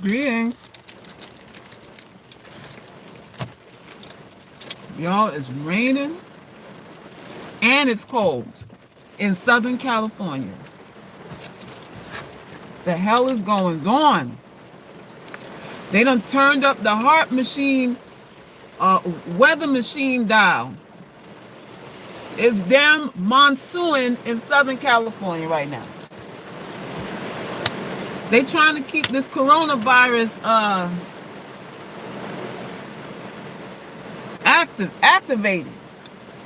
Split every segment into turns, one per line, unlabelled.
Greetings. Y'all, it's raining and it's cold in Southern California. The hell is going on? They done turned up the heart machine, weather machine dial. It's damn monsoon in Southern California right now. They trying to keep this coronavirus activated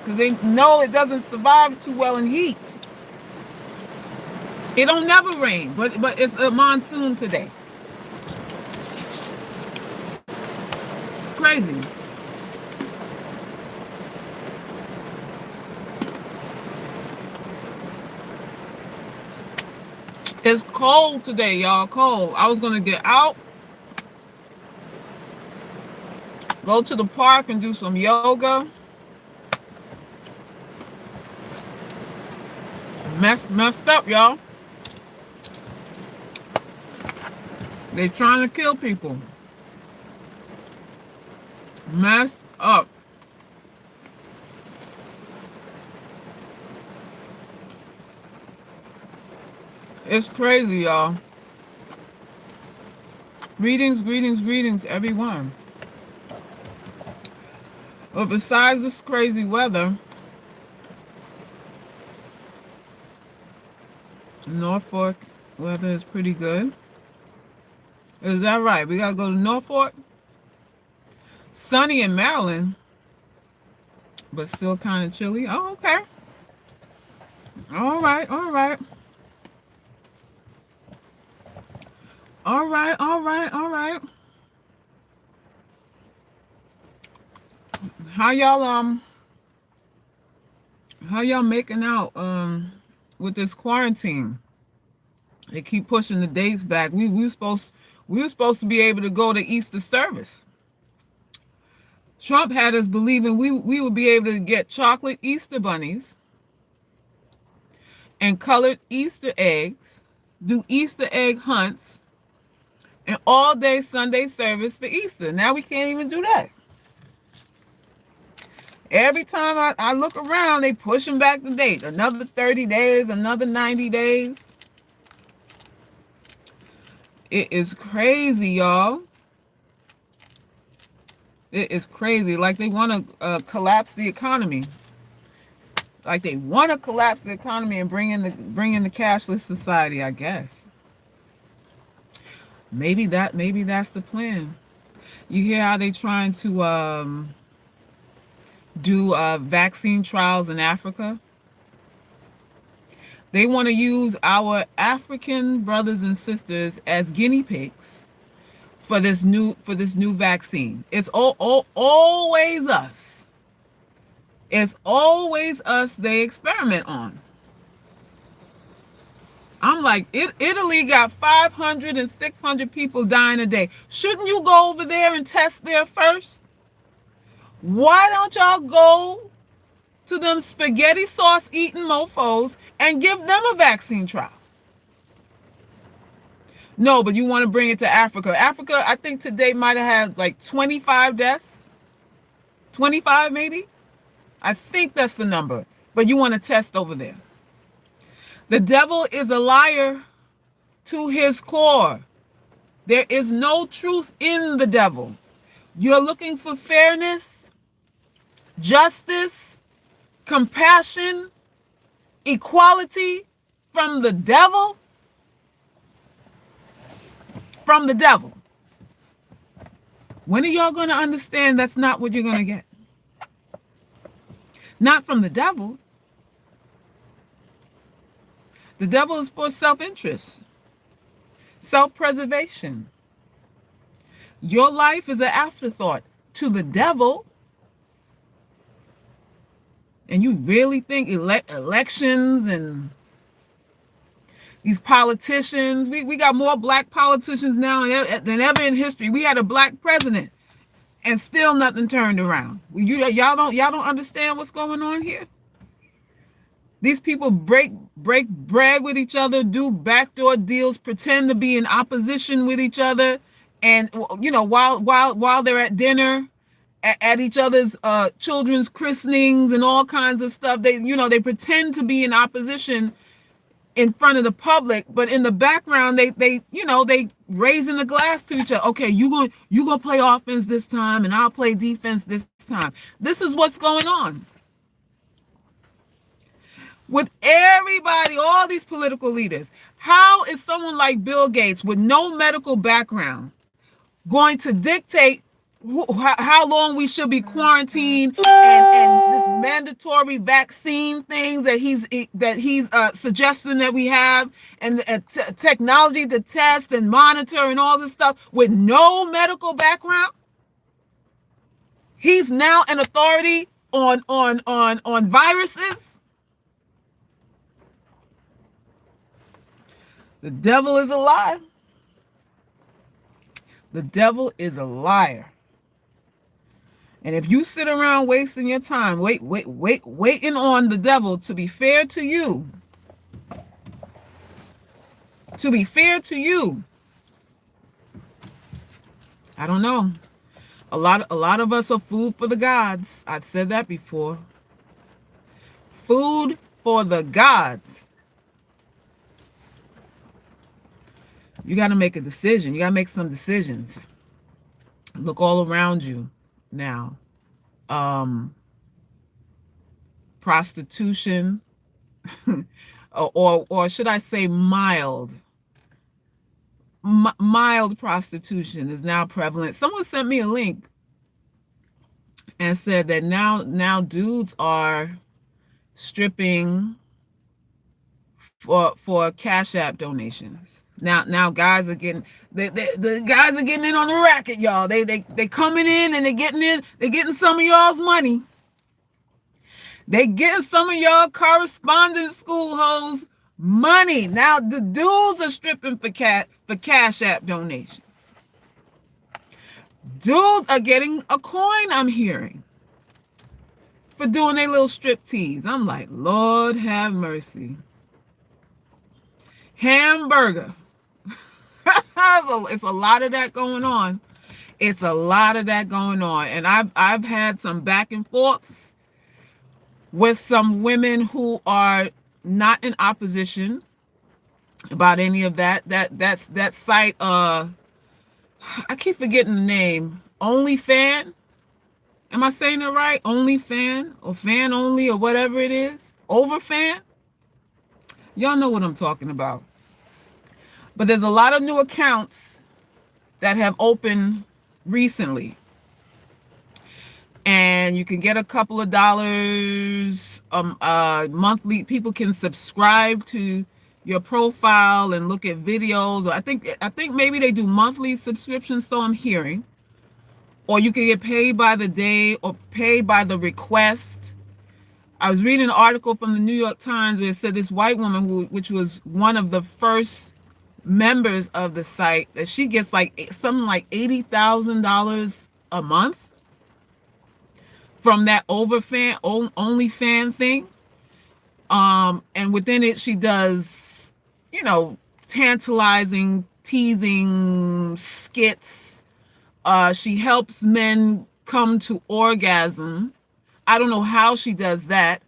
because they know it doesn't survive too well in heat. It don't never rain, but it's a monsoon today. Crazy. It's cold today, y'all. Cold. I was gonna get out, go to the park and do some yoga. Messed up, y'all. They trying to kill people. Messed up. It's crazy, y'all. Greetings, everyone. But besides this crazy weather, Norfolk weather is pretty good. Is that right? We gotta go to Norfolk. Sunny in Maryland, but still kind of chilly. Oh, okay. All right. All right. How y'all making out with this quarantine? They keep pushing the dates back. We were supposed to be able to go to Easter service. Trump had us believing we would be able to get chocolate Easter bunnies and colored Easter eggs, do Easter egg hunts, and all day Sunday service for Easter. Now we can't even do that. Every time I look around, they pushing back the date. Another 30 days, another 90 days. It is crazy, y'all. It is crazy. Like they want to collapse the economy. Like they want to collapse the economy and bring in the cashless society, I guess. Maybe that's the plan. You hear how they trying to do vaccine trials in Africa? They want to use our African brothers and sisters as guinea pigs for this new vaccine. It's always us. It's always us they experiment on. I'm like, Italy got 500 and 600 people dying a day. Shouldn't you go over there and test there first? Why don't y'all go to them spaghetti sauce eating mofos and give them a vaccine trial? No, but you want to bring it to Africa. Africa, I think today might have had like 25 deaths. 25 maybe? I think that's the number. But you want to test over there. The devil is a liar to his core. There is no truth in the devil. You're looking for fairness, justice, compassion, equality from the devil? From the devil. When are y'all going to understand that's not what you're going to get? Not from the devil. The devil is for self-interest, self-preservation. Your life is an afterthought to the devil. And you really think elections and these politicians, we got more black politicians now than ever in history. We had a black president and still nothing turned around. Y'all don't understand what's going on here? These people break bread with each other, do backdoor deals, pretend to be in opposition with each other, And while they're at dinner, at each other's children's christenings and all kinds of stuff, they pretend to be in opposition in front of the public, but in the background they raising the glass to each other. Okay, you gonna play offense this time and I'll play defense this time. This is what's going on with everybody, all these political leaders. How is someone like Bill Gates with no medical background going to dictate how long we should be quarantined, and this mandatory vaccine things that he's suggesting that we have, and technology to test and monitor and all this stuff with no medical background? He's now an authority on viruses. The devil is a liar. The devil is a liar. And if you sit around wasting your time, waiting on the devil to be fair to you, I don't know. A lot of us are food for the gods. I've said that before. Food for the gods. You got to make a decision. You got to make some decisions. Look all around you now. Prostitution, or should I say mild prostitution is now prevalent. Someone sent me a link and said that now dudes are stripping for Cash App donations. Now guys are getting the guys are getting in on the racket, y'all. They coming in and they're getting some of y'all's money. They getting some of y'all correspondence school hoes money. Now the dudes are stripping for Cash App donations. Dudes are getting a coin, I'm hearing, for doing their little strip tease. I'm like, Lord have mercy. Hamburger. It's a lot of that going on. It's a lot of that going on. And I've had some back and forths with some women who are not in opposition about any of that. That site, I keep forgetting the name. OnlyFan. Am I saying it right? OnlyFan or Fan Only or whatever it is. Overfan. Y'all know what I'm talking about. But there's a lot of new accounts that have opened recently. And you can get a couple of dollars monthly. People can subscribe to your profile and look at videos. Or I think maybe they do monthly subscriptions, so I'm hearing. Or you can get paid by the day or paid by the request. I was reading an article from the New York Times where it said this white woman, which was one of the first members of the site, that she gets something like $80,000 a month from that OnlyFan thing. And within it, she does, tantalizing, teasing skits. She helps men come to orgasm. I don't know how she does that.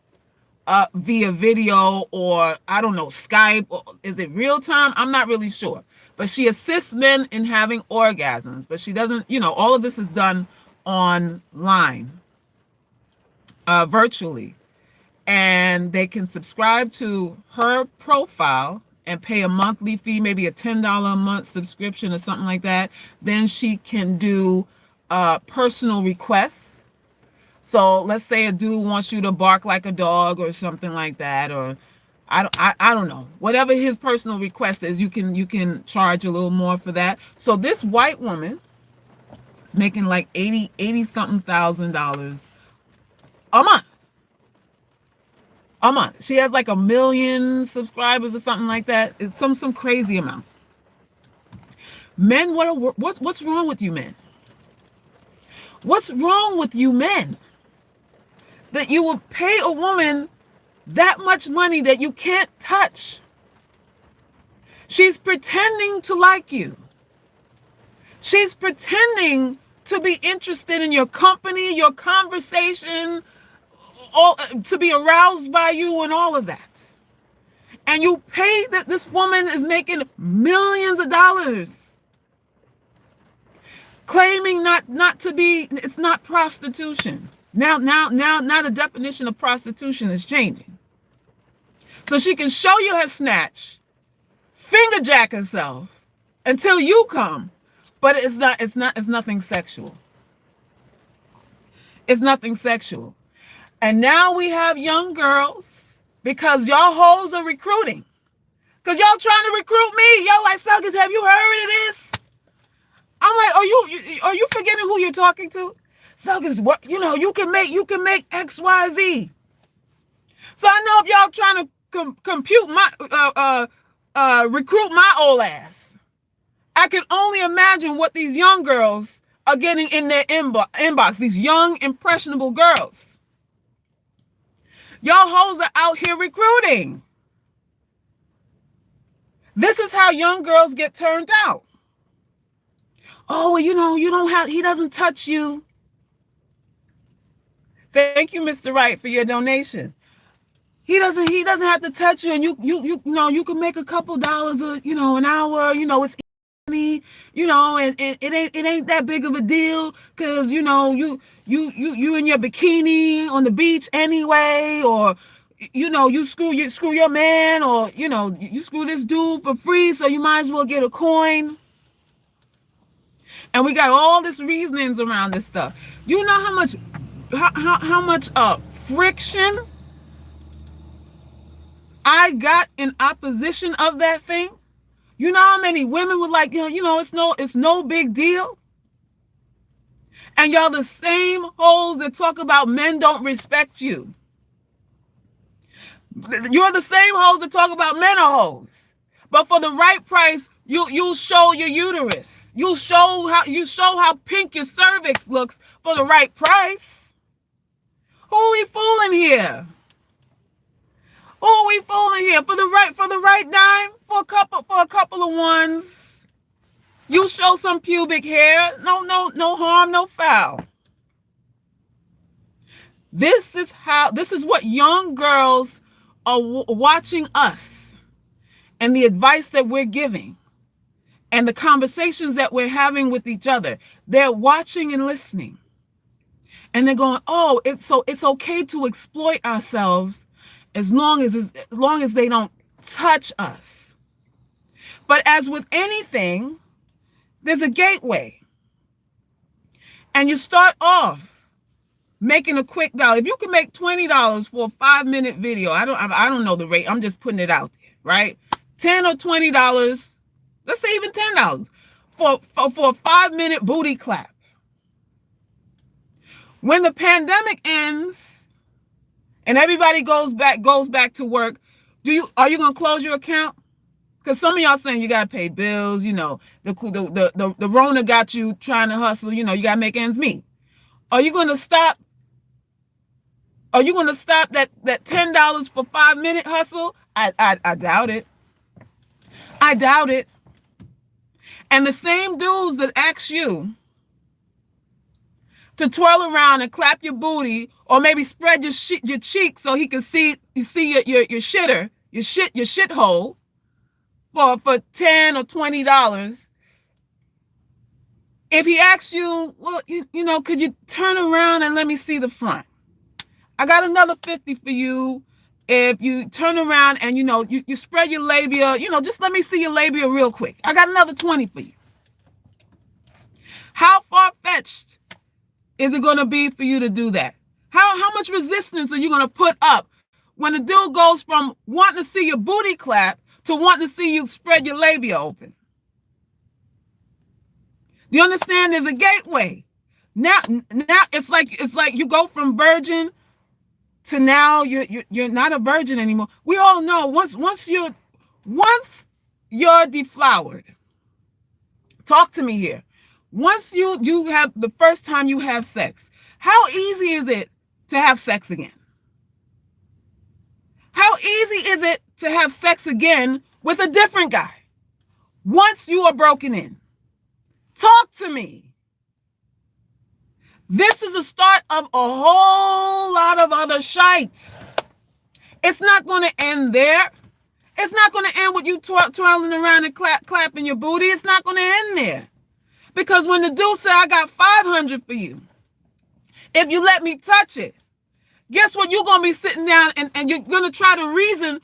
Via video, or I don't know, Skype, or is it real time? I'm not really sure. But she assists men in having orgasms, but she doesn't, all of this is done online, virtually. And they can subscribe to her profile and pay a monthly fee, maybe a $10 a month subscription or something like that. Then she can do personal requests. So let's say a dude wants you to bark like a dog or something like that, or I don't know. Whatever his personal request is, you can charge a little more for that. So this white woman is making like 80 something thousand dollars a month. A month. She has like 1 million subscribers or something like that. It's some crazy amount. Men, what's wrong with you men? What's wrong with you men? That you will pay a woman that much money that you can't touch. She's pretending to like you. She's pretending to be interested in your company, your conversation, all, to be aroused by you and all of that. And you pay that this woman is making millions of dollars, claiming not to be, it's not prostitution. Now the definition of prostitution is changing. So she can show you her snatch, finger jack herself until you come, but it's nothing sexual. It's nothing sexual. And now we have young girls, because y'all hoes are recruiting. Because y'all trying to recruit me. Y'all like, suckers, have you heard of this? I'm like, are you forgetting who you're talking to? Suckers, what, you can make X, Y, Z. So I know if y'all trying to compute my recruit my old ass, I can only imagine what these young girls are getting in their inbox. These young, impressionable girls. Y'all hoes are out here recruiting. This is how young girls get turned out. Oh, well, you don't have, he doesn't touch you. Thank you, Mr. Wright, for your donation. He doesn't have to touch you, and you can make a couple dollars an hour, it's easy, and it ain't that big of a deal, because you in your bikini on the beach anyway, or you screw your man, or you screw this dude for free, so you might as well get a coin. And we got all this reasonings around this stuff. You know how much friction I got in opposition of that thing? You know how many women were like, it's no big deal? And y'all the same hoes that talk about men don't respect you. You're the same hoes that talk about men are hoes. But for the right price, you'll show your uterus. You'll show how pink your cervix looks for the right price. Who are we fooling here? Who are we fooling here? For the right dime? For a couple of ones. You show some pubic hair. No harm, no foul. This is what young girls are watching us, and the advice that we're giving, and the conversations that we're having with each other. They're watching and listening. And they're going, oh, it's okay to exploit ourselves as long as they don't touch us. But as with anything, there's a gateway. And you start off making a quick dollar. If you can make $20 for a 5-minute video, I don't know the rate. I'm just putting it out there, right? $10 or $20, let's say even $10 for a 5-minute booty clap. When the pandemic ends and everybody goes back to work, are you gonna close your account? Because some of y'all saying you gotta pay bills, the Rona got you trying to hustle, you gotta make ends meet. Are you gonna stop? Are you gonna stop that $10 for 5-minute hustle? I doubt it. I doubt it. And the same dudes that ask you to twirl around and clap your booty, or maybe spread your cheek so he can see your shitter, your shithole for $10 or $20. If he asks you, well, could you turn around and let me see the front? I got another 50 for you. If you turn around and you spread your labia, just let me see your labia real quick. I got another 20 for you. How far-fetched is it going to be for you to do that? How much resistance are you going to put up when the dude goes from wanting to see your booty clap to wanting to see you spread your labia open? Do you understand? There's a gateway. Now it's like you go from virgin to now you're not a virgin anymore. We all know once you're deflowered. Talk to me here. Once you have the first time you have sex, how easy is it to have sex again? How easy is it to have sex again with a different guy once you are broken in? Talk to me. This is the start of a whole lot of other shites. It's not going to end there. It's not going to end with you twirling around and clapping your booty. It's not going to end there. Because when the dude said, I got 500 for you, if you let me touch it, guess what? You're going to be sitting down and you're going to try to reason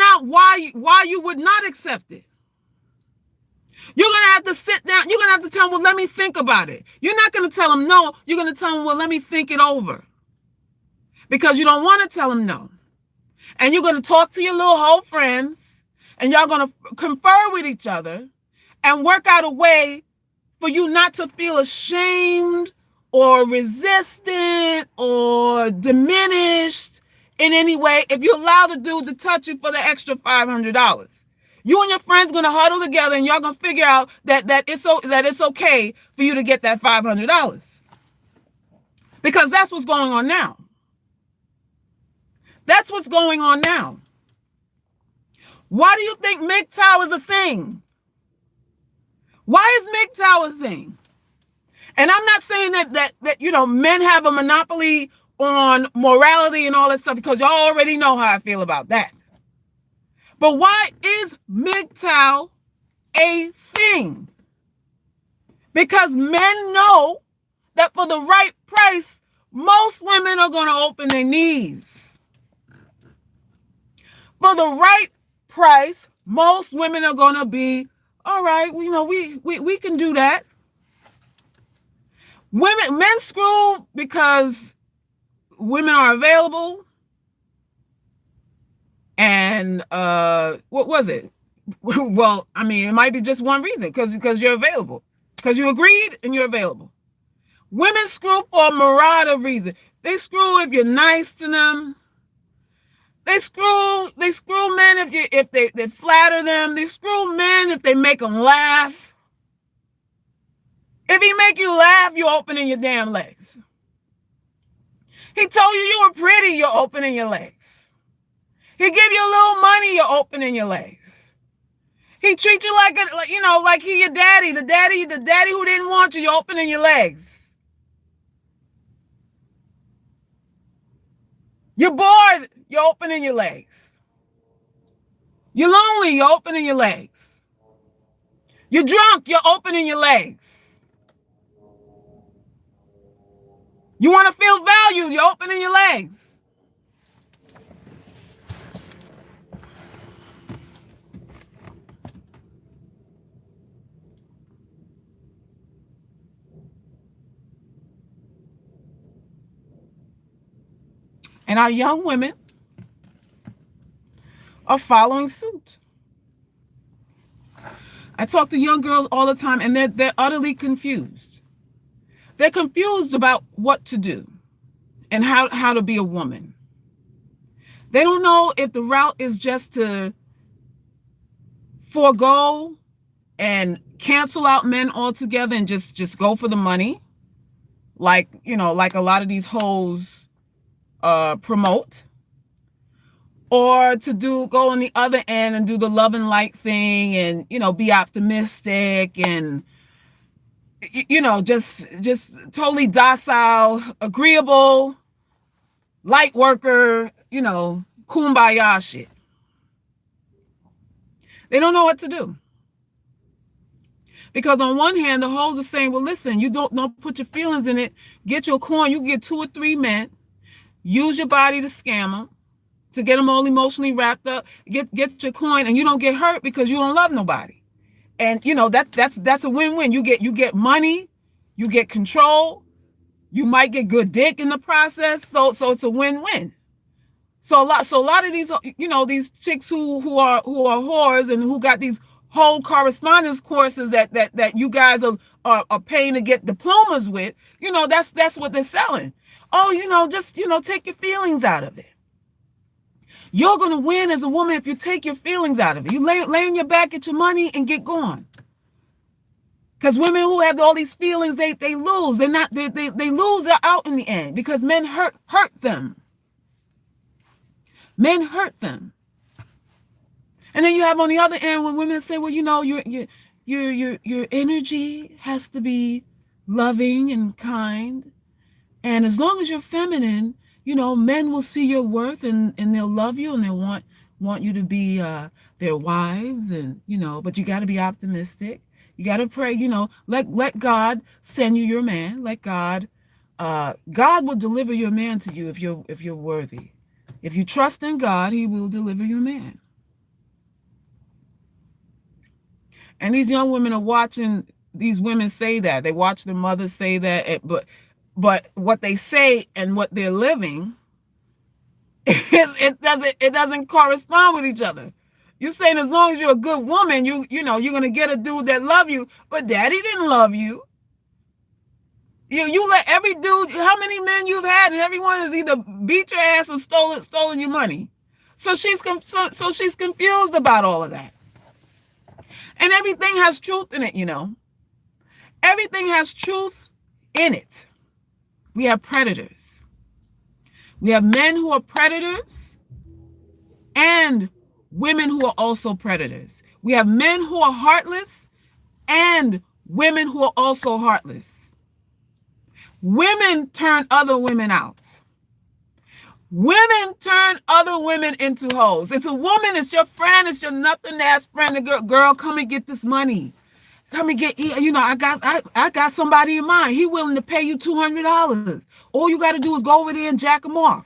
out why you would not accept it. You're going to have to sit down. You're going to have to tell him, well, let me think about it. You're not going to tell him no. You're going to tell him, well, let me think it over. Because you don't want to tell him no. And you're going to talk to your little hoe friends, and y'all going to confer with each other and work out a way for you not to feel ashamed or resistant or diminished in any way if you allow the dude to touch you for the extra $500. You and your friends going to huddle together, and y'all going to figure out that it's okay for you to get that $500. Because that's what's going on now. That's what's going on now. Why do you think MGTOW is a thing? Why is MGTOW a thing? And I'm not saying that men have a monopoly on morality and all that stuff, because y'all already know how I feel about that. But why is MGTOW a thing? Because men know that for the right price, most women are going to open their knees. For the right price, most women are going to be, all right, we can do that. Men screw because women are available. And what was it? Well, I mean, it might be just one reason, because you're available. Because you agreed and you're available. Women screw for a myriad of reasons. They screw if you're nice to them. They screw men if they flatter them. They screw men if they make them laugh. If he make you laugh, you're opening your damn legs. He told you were pretty, you're opening your legs. He give you a little money, you're opening your legs. He treat you like he your daddy, the daddy who didn't want you, you're opening your legs. You're bored, you're opening your legs. You're lonely, you're opening your legs. You're drunk, you're opening your legs. You want to feel valued, you're opening your legs. And our young women are following suit. I talk to young girls all the time, and they're utterly confused. They're confused about what to do and how to be a woman. They don't know if the route is just to forego and cancel out men altogether and just go for the money, like a lot of these hoes promote, or to go on the other end and do the love and light thing and be optimistic and just totally docile, agreeable, light worker, kumbaya shit. They don't know what to do. Because on one hand, the hoes are saying, well, listen, you don't put your feelings in it. Get your coin. You can get 2 or 3 men. Use your body to scam them, to get them all emotionally wrapped up. Get your coin, and you don't get hurt because you don't love nobody. And that's a win-win. You get money, you get control, you might get good dick in the process. So it's a win-win. So a lot of these these chicks who are whores and who got these whole correspondence courses that you guys are paying to get diplomas with, that's what they're selling. Oh, just take your feelings out of it. You're going to win as a woman if you take your feelings out of it. You lay on your back, get your money, and get gone. Because women who have all these feelings, they lose. They lose out in the end because men hurt them. Men hurt them. And then you have on the other end when women say, well, you're your energy has to be loving and kind. And as long as you're feminine, men will see your worth, and they'll love you, and they'll want you to be their wives, and but you got to be optimistic. You got to pray, let God send you your man. Let God will deliver your man to you if you're worthy. If you trust in God, he will deliver your man. And these young women are watching these women say that. They watch their mothers say that, but what they say and what they're living, it doesn't correspond with each other. You're saying as long as you're a good woman, you're gonna get a dude that love you, but daddy didn't love you. You let every dude, how many men you've had, and everyone has either beat your ass or stolen your money. So she's confused about all of that. And everything has truth in it, Everything has truth in it. We have predators. We have men who are predators and women who are also predators. We have men who are heartless and women who are also heartless. Women turn other women out. Women turn other women into hoes. It's a woman, it's your friend, it's your nothing-ass friend. The girl, come and get this money. Come and get, I got somebody in mind. He willing to pay you $200. All you got to do is go over there and jack him off.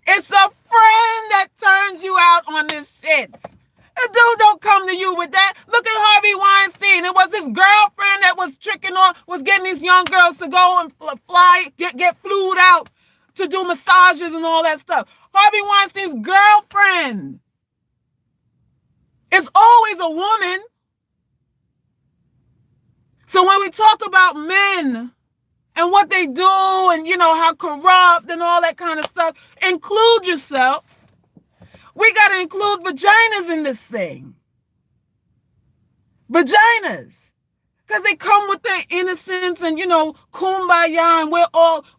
It's a friend that turns you out on this shit. A dude don't come to you with that. Look at Harvey Weinstein. It was his girlfriend that was getting these young girls to go and fly, get flued out to do massages and all that stuff. Harvey Weinstein's girlfriend. It's always a woman. So when we talk about men and what they do and, how corrupt and all that kind of stuff, include yourself. We got to include vaginas in this thing. Vaginas. Because they come with their innocence and, kumbaya, and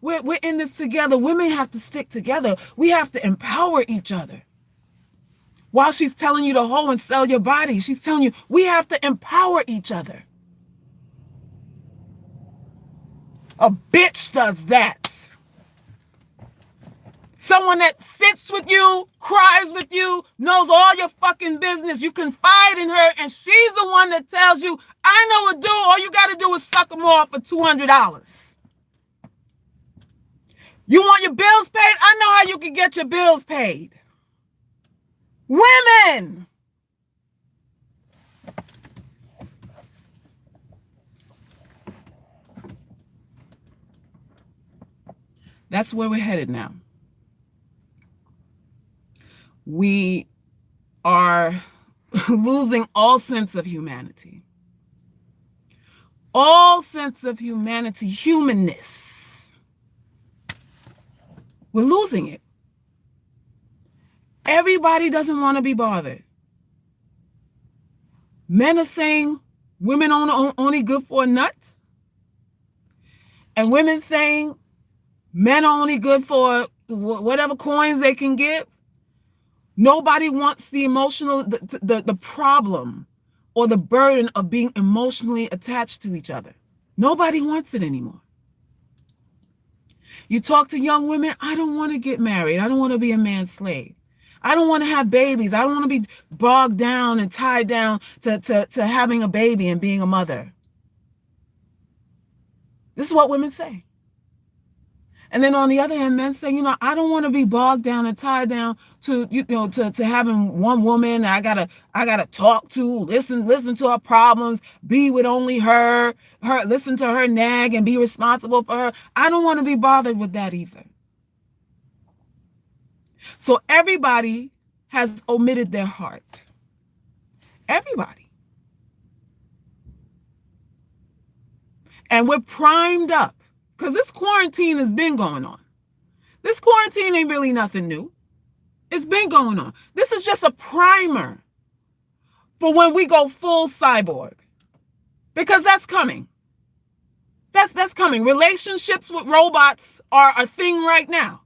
we're in this together. Women have to stick together. We have to empower each other. While she's telling you to hoe and sell your body, she's telling you we have to empower each other. A bitch does that. Someone that sits with you, cries with you, knows all your fucking business. You confide in her, and she's the one that tells you, I know what to do. All you got to do is suck them off for $200. You want your bills paid? I know how you can get your bills paid. Women. That's where we're headed now. We are losing all sense of humanity. All sense of humanity, humanness. We're losing it. Everybody doesn't want to be bothered. Men are saying women only good for a nut. And women saying men are only good for whatever coins they can give. Nobody wants the emotional, the problem or the burden of being emotionally attached to each other. Nobody wants it anymore. You talk to young women, I don't want to get married. I don't want to be a man's slave. I don't want to have babies. I don't want to be bogged down and tied down to having a baby and being a mother. This is what women say. And then on the other hand, men say, I don't want to be bogged down and tied down to, to having one woman I gotta talk to, listen to her problems, be with only her, listen to her nag and be responsible for her. I don't want to be bothered with that either. So everybody has omitted their heart. Everybody. And we're primed up. Because this quarantine has been going on. This quarantine ain't really nothing new. It's been going on. This is just a primer for when we go full cyborg. Because that's coming. That's coming. Relationships with robots are a thing right now.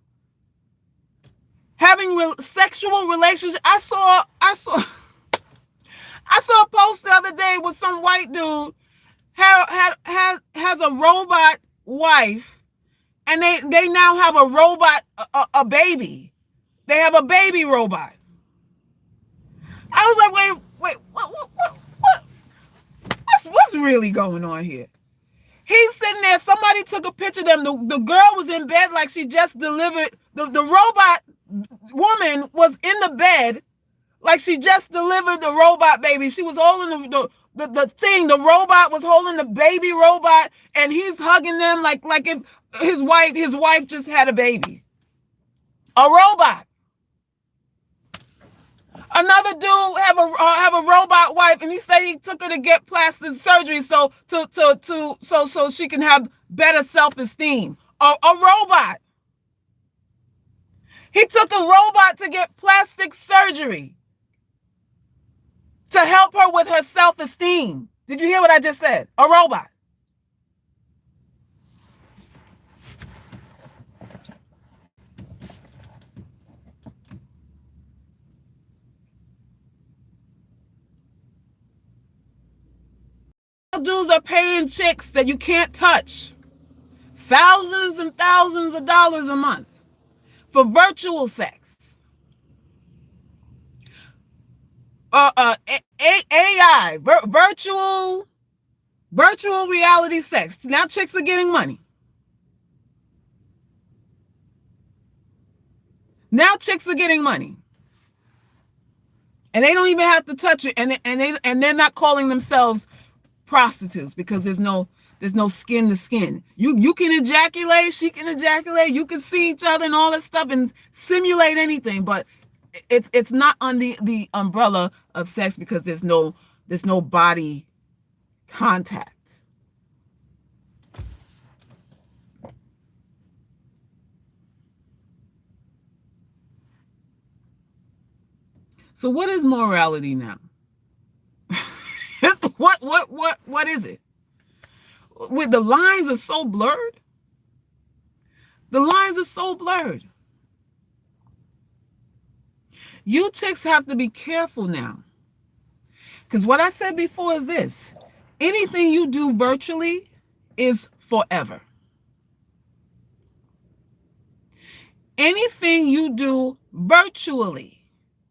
Having sexual relationships. I I saw a post the other day with some white dude has a robot wife, and they now have a robot, a baby. They have a baby robot. I was like, wait, what's really going on here? He's sitting there. Somebody took a picture of them. The girl was in bed like she just delivered. The robot woman was in the bed like she just delivered the robot baby. She was holding the thing. The robot was holding the baby robot, and he's hugging them like if his wife just had a baby. A robot. Another dude have a robot wife, and he said he took her to get plastic surgery so she can have better self-esteem. A robot. He took a robot to get plastic surgery to help her with her self-esteem. Did you hear what I just said? A robot. Dudes are paying chicks that you can't touch thousands and thousands of dollars a month for virtual sex. AI, virtual reality sex. Now chicks are getting money. Now chicks are getting money. And they don't even have to touch it, and they're not calling themselves prostitutes because there's no skin to skin. You can ejaculate, she can ejaculate, you can see each other and all that stuff and simulate anything, but it's not under the umbrella of sex because there's no body contact. So what is morality now? What is it? With the lines are so blurred. The lines are so blurred. You chicks have to be careful now. Because what I said before is this. Anything you do virtually is forever. Anything you do virtually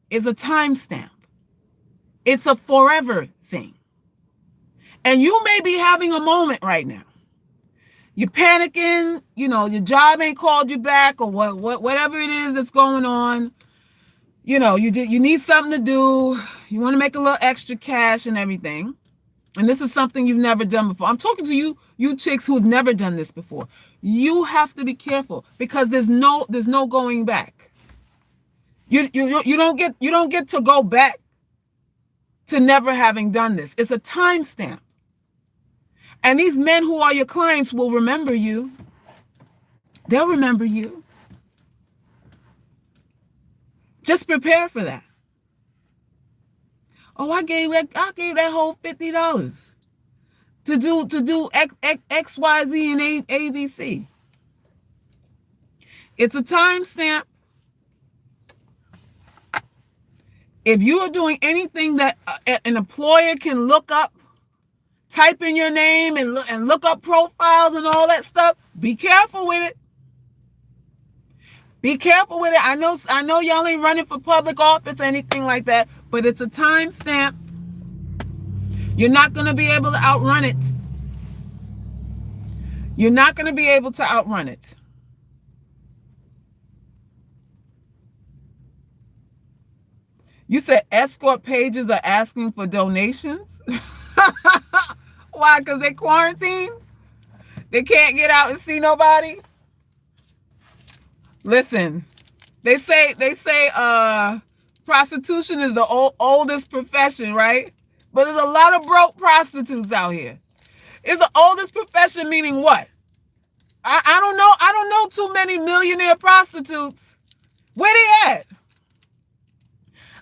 is a timestamp. It's a forever thing. And you may be having a moment right now. You're panicking, your job ain't called you back or whatever it is that's going on. You need something to do. You want to make a little extra cash and everything. And this is something you've never done before. I'm talking to you chicks who've never done this before. You have to be careful because there's no going back. You don't get to go back to never having done this. It's a timestamp. And these men who are your clients will remember you. They'll remember you. Just prepare for that. Oh, I gave that whole $50 to do X, Y, Z, and ABC. It's a timestamp. If you are doing anything that an employer can look up, type in your name and look up profiles and all that stuff, be careful with it. Be careful with it. I know y'all ain't running for public office or anything like that, but it's a timestamp. You're not going to be able to outrun it. You're not going to be able to outrun it. You said escort pages are asking for donations? Why? Because they quarantine? They can't get out and see nobody? Listen, they say prostitution is the oldest profession, right? But there's a lot of broke prostitutes out here. It's the oldest profession, meaning what? I don't know. I don't know too many millionaire prostitutes. Where they at?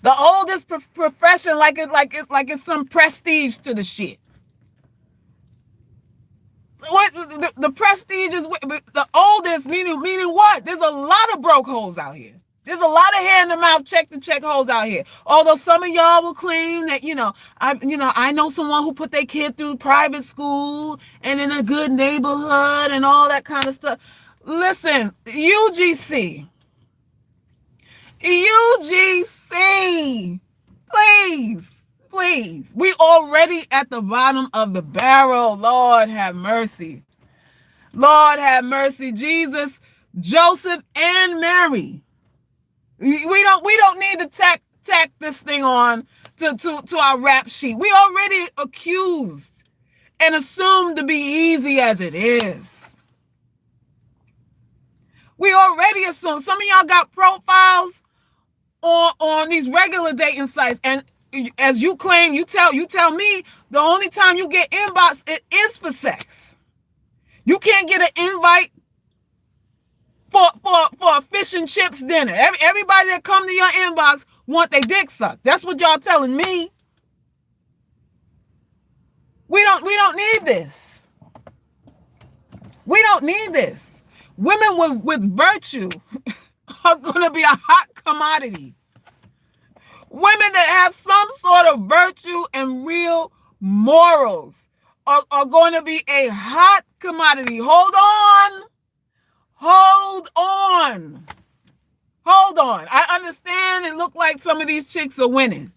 The oldest profession, like it's some prestige to the shit. What the prestige is the oldest, meaning what? There's a lot of broke hoes out here. There's a lot of hand-to-mouth check hoes out here. Although some of y'all will claim that, I know someone who put their kid through private school and in a good neighborhood and all that kind of stuff. Listen, UGC, please. We already at the bottom of the barrel. Lord have mercy. Lord have mercy. Jesus, Joseph, and Mary. We don't need to tack this thing on to our rap sheet. We already accused and assumed to be easy as it is. We already assume. Some of y'all got profiles on these regular dating sites, and as you claim, you tell me the only time you get inbox it is for sex. You can't get an invite for a fish and chips dinner. Everybody that come to your inbox want their dick sucked. That's what y'all telling me. We don't need this. We don't need this. Women with virtue are going to be a hot commodity. Women that have some sort of virtue and real morals are going to be a hot commodity. Hold on. I understand it look like some of these chicks are winning.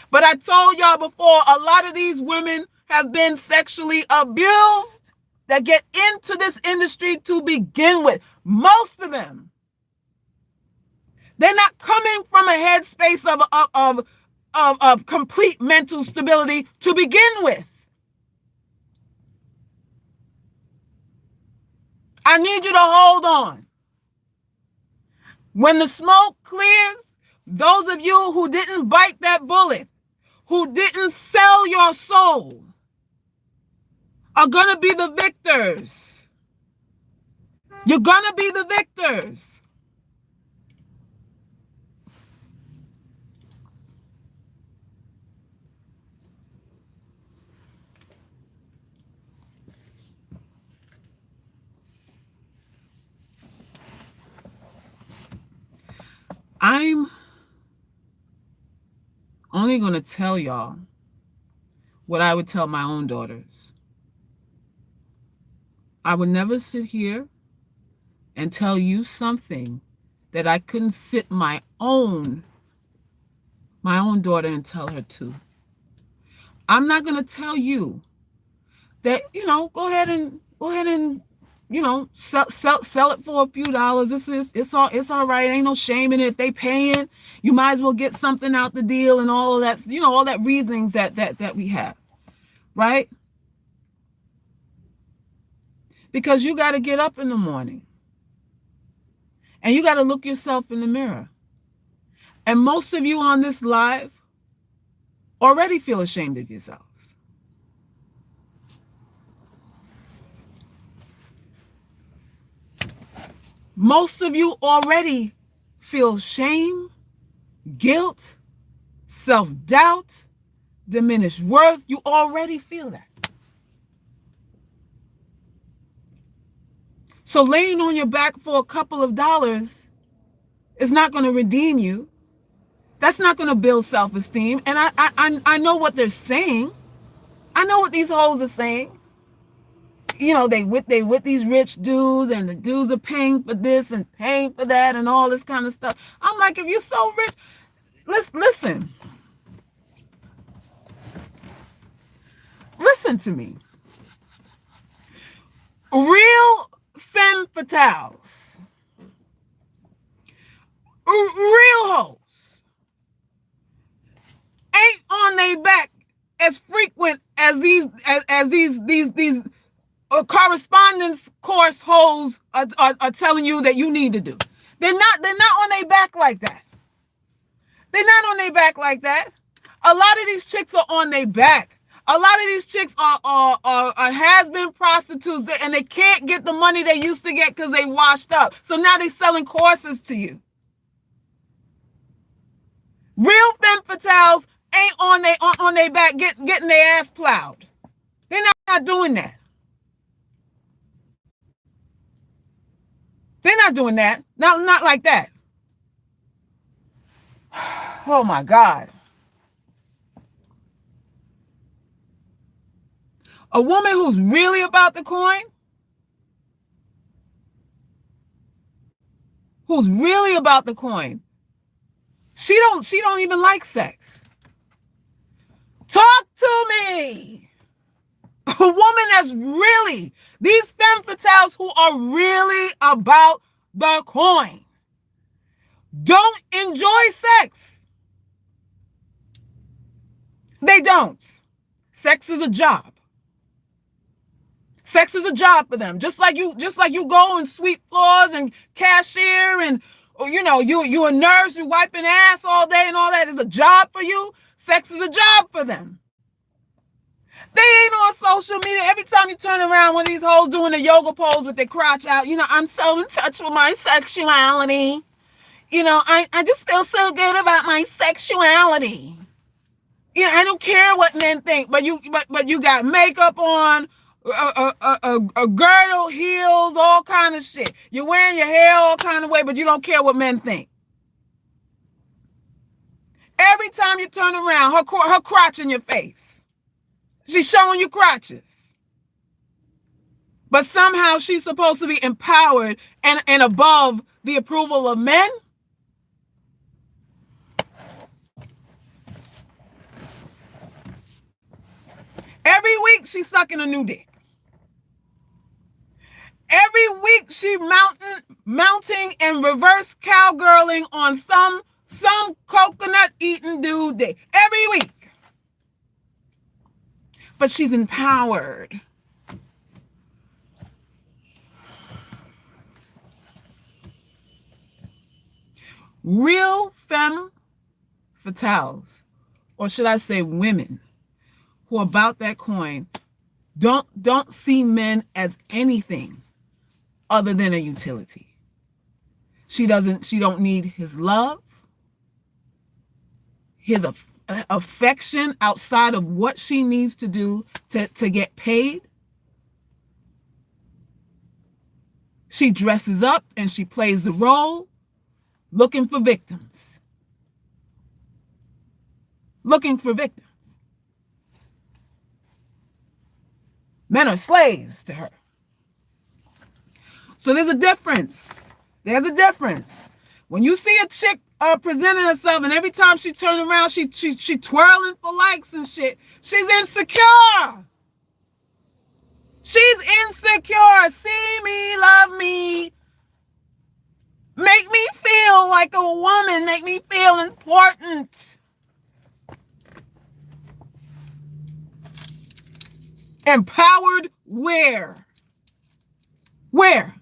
But I told y'all before, a lot of these women have been sexually abused that get into this industry to begin with. Most of them. They're not coming from a headspace of complete mental stability to begin with. I need you to hold on. When the smoke clears, those of you who didn't bite that bullet, who didn't sell your soul, are going to be the victors. You're going to be the victors. I'm only going to tell y'all what I would tell my own daughters. I would never sit here and tell you something that I couldn't sit my own daughter and tell her to. I'm not going to tell you that, go ahead and sell it for a few dollars. It's all right. Ain't no shame in it. If they paying, you might as well get something out the deal and all of that, all that reasonings that we have, right? Because you got to get up in the morning and you got to look yourself in the mirror. And most of you on this live already feel ashamed of yourselves. Most of you already feel shame, guilt, self-doubt, diminished worth. You already feel that. So laying on your back for a couple of dollars is not going to redeem you. That's not going to build self-esteem. And I know what they're saying. I know what these hoes are saying. They with these rich dudes, and the dudes are paying for this and paying for that and all this kind of stuff. I'm like, if you're so rich, listen to me. Real femme fatales, real hoes, ain't on their back as frequent as these correspondence course hoes are telling you that you need to do. They're not on their back like that. They're not on their back like that. A lot of these chicks are on their back. A lot of these chicks are has-been prostitutes, and they can't get the money they used to get because they washed up. So now they're selling courses to you. Real femme fatales ain't on their back getting their ass plowed. They're not doing that. They're not doing that. Not like that. Oh my God. A woman who's really about the coin, she don't even like sex. Talk to me. A woman that's really, these femme fatales who are really about the coin don't enjoy sex. They don't. Sex is a job. Sex is a job for them. Just like you go and sweep floors and cashier and you a nurse, you wiping ass all day and all that is a job for you. Sex is a job for them. They ain't on social media. Every time you turn around, one of these hoes doing a yoga pose with their crotch out, I'm so in touch with my sexuality. I just feel so good about my sexuality. I don't care what men think, but you got makeup on, a girdle, heels, all kind of shit. You're wearing your hair all kind of way, but you don't care what men think. Every time you turn around, her crotch in your face. She's showing you crotches. But somehow she's supposed to be empowered and above the approval of men. Every week she's sucking a new dick. Every week she mounting and reverse cowgirling on some coconut eating dude dick. Every week. But she's empowered. Real femme fatales, or should I say women, who are about that coin, don't see men as anything other than a utility. She don't need his love, his affection outside of what she needs to do to get paid. She dresses up and she plays the role looking for victims. Men are slaves to her. So there's a difference. When you see a chick presenting herself, and every time she turns around, she twirling for likes and shit, she's insecure. See me, love me. Make me feel like a woman. Make me feel important. Empowered where? Where?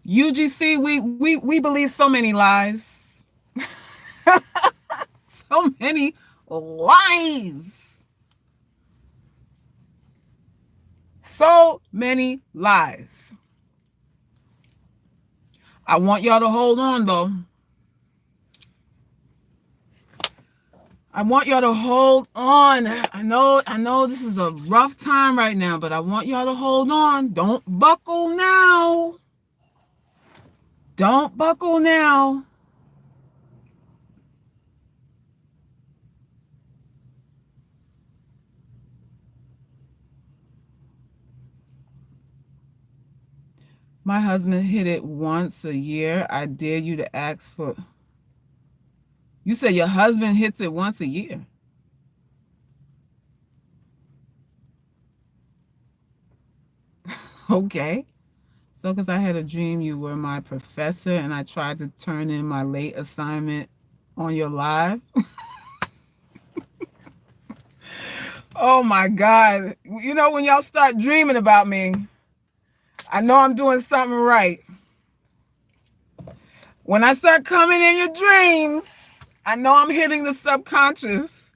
UGC, we believe so many lies. So many lies. So many lies. I want y'all to hold on, though. I want y'all to hold on. I know this is a rough time right now, but I want y'all to hold on. Don't buckle now. Don't buckle now. My husband hit it once a year. I dare you to ask for... You said your husband hits it once a year. Okay. So because I had a dream you were my professor and I tried to turn in my late assignment on your live. Oh my God. When y'all start dreaming about me, I know I'm doing something right. When I start coming in your dreams, I know I'm hitting the subconscious.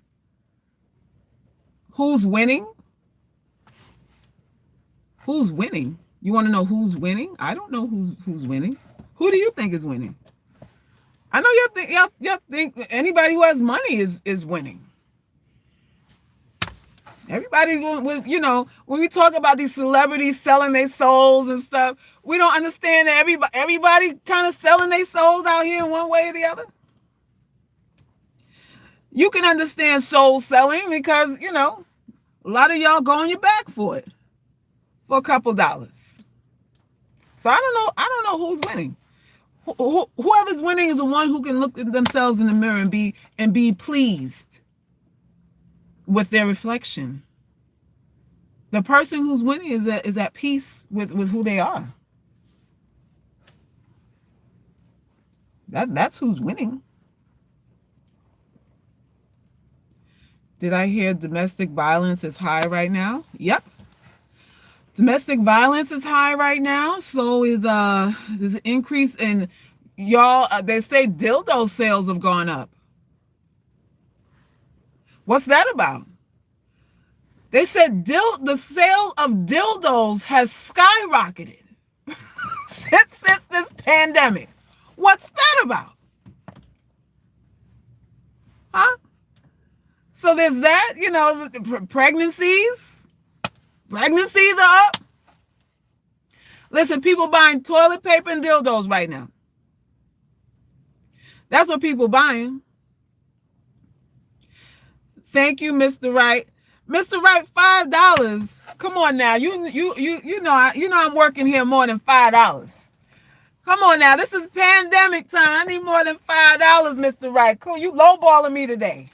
Who's winning? Who's winning? You want to know who's winning? I don't know who's winning. Who do you think is winning? I know y'all think anybody who has money is winning. Everybody, when we talk about these celebrities selling their souls and stuff, we don't understand that everybody kind of selling their souls out here in one way or the other. You can understand soul selling because, a lot of y'all go on your back for it for a couple dollars. So I don't know who's winning. Whoever's winning is the one who can look at themselves in the mirror and be pleased with their reflection. The person who's winning is at peace with who they are. That's who's winning. Did I hear domestic violence is high right now? Yep. Domestic violence is high right now. So is there's an increase in y'all. They say dildo sales have gone up. What's that about? They said the sale of dildos has skyrocketed since this pandemic. What's that about? Huh? So there's that, pregnancies. Pregnancies are up. Listen, people buying toilet paper and dildos right now. That's what people buying. Thank you, Mr. Wright. Mr. Wright, $5. Come on now. You know I'm working here more than $5. Come on now. This is pandemic time. I need more than $5, Mr. Wright. Cool. You lowballing me today.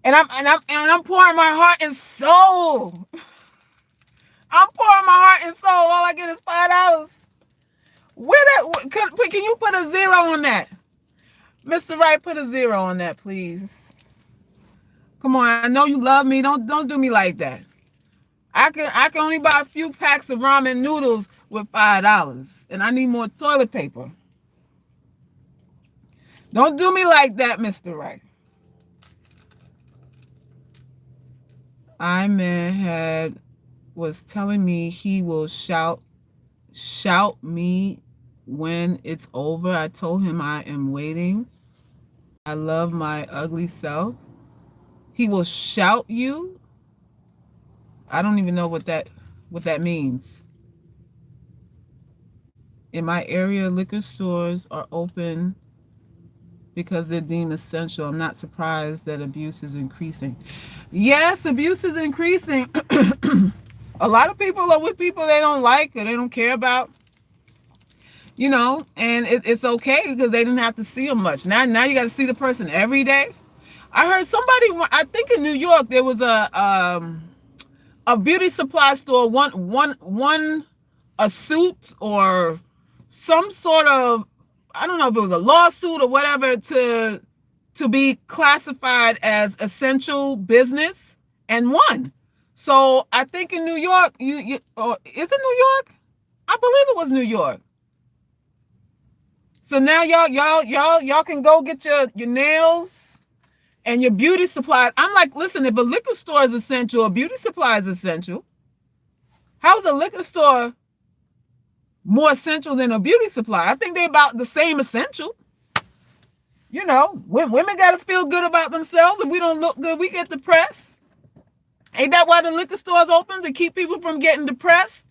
And I'm pouring my heart and soul. I'm pouring my heart and soul. All I get is $5. Can you put a 0 on that? Mr. Wright, put a 0 on that, please. Come on, I know you love me. Don't do me like that. I can only buy a few packs of ramen noodles with $5, and I need more toilet paper. Don't do me like that, Mr. Wright. Man was telling me he will shout me when it's over. I told him I am waiting. I love my ugly self. He will shout you. I don't even know what that means. In my area, liquor stores are open because they're deemed essential. I'm not surprised that abuse is increasing. Yes, abuse is increasing. A lot of people are with people they don't like or they don't care about. And it's okay because they didn't have to see them much. Now you got to see the person every day. I heard somebody, I think in New York, there was a beauty supply store, a suit or some sort of, I don't know if it was a lawsuit or whatever, to be classified as essential business, and won. So I think in New York, is it New York? I believe it was New York. So now y'all can go get your nails and your beauty supplies. I'm like, listen, if a liquor store is essential, a beauty supply is essential. How is a liquor store more essential than a beauty supply? I think they're about the same essential. Women got to feel good about themselves. If we don't look good, we get depressed. Ain't that why the liquor store's open, to keep people from getting depressed?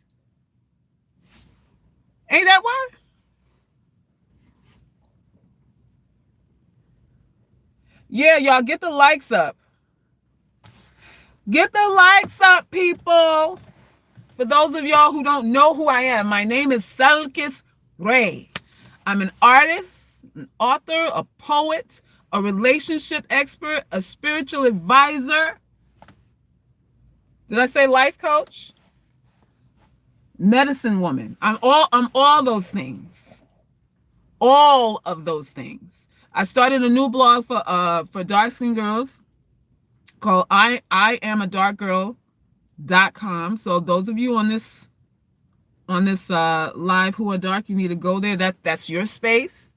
Ain't that why? Yeah, y'all, get the likes up. Get the likes up, people. For those of y'all who don't know who I am, my name is Sexx Ray. I'm an artist, an author, a poet, a relationship expert, a spiritual advisor. Did I say life coach? Medicine woman. I'm all those things. All of those things. I started a new blog for dark skin girls called I am a dark girl.com. So those of you on this live who are dark, you need to go there. That's your space.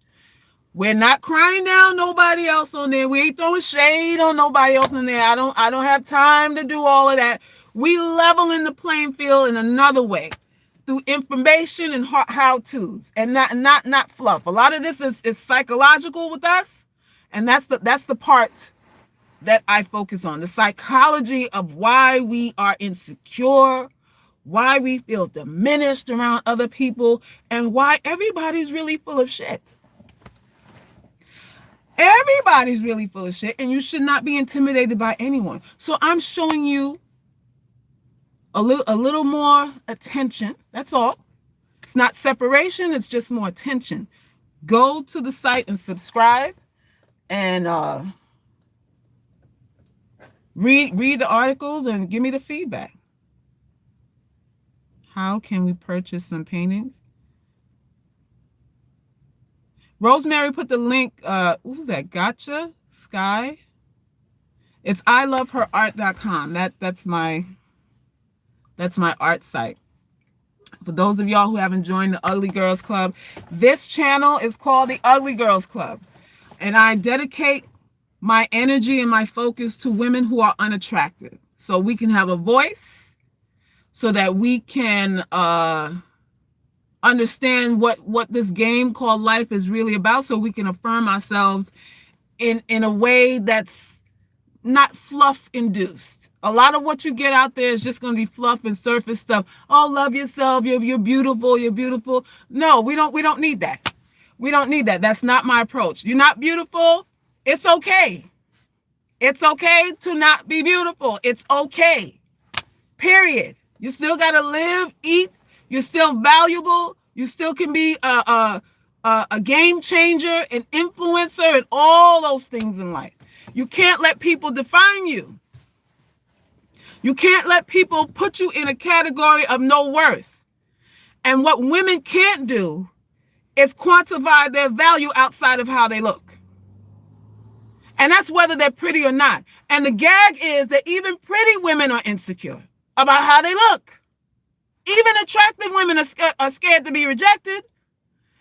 We're not crying down nobody else on there. We ain't throwing shade on nobody else in there. I don't have time to do all of that. We leveling the playing field in another way, through information and how-tos, and not fluff. A lot of this is psychological with us, and that's the part that I focus on, the psychology of why we are insecure, why we feel diminished around other people, and why everybody's really full of shit. Everybody's really full of shit, and you should not be intimidated by anyone. So I'm showing you a little more attention. That's all. It's not separation, it's just more attention. Go to the site and subscribe, and read the articles and give me the feedback. How can we purchase some paintings? Rosemary put the link. Who's that? Gotcha Sky. It's iloveherart.com. That's my art site. For those of y'all who haven't joined the Ugly Girls Club, this channel is called the Ugly Girls Club, and I dedicate my energy and my focus to women who are unattractive, so we can have a voice, so that we can understand what this game called life is really about, so we can affirm ourselves in a way that's not fluff induced. A lot of what you get out there is just going to be fluff and surface stuff. Oh, love yourself. You're beautiful. You're beautiful. No, we don't need that. We don't need that. That's not my approach. You're not beautiful. It's okay. It's okay to not be beautiful. It's okay. Period. You still got to live, eat. You're still valuable. You still can be a game changer, an influencer, and all those things in life. You can't let people define you. You can't let people put you in a category of no worth. And what women can't do is quantify their value outside of how they look. And that's whether they're pretty or not. And the gag is that even pretty women are insecure about how they look. Even attractive women are scared to be rejected.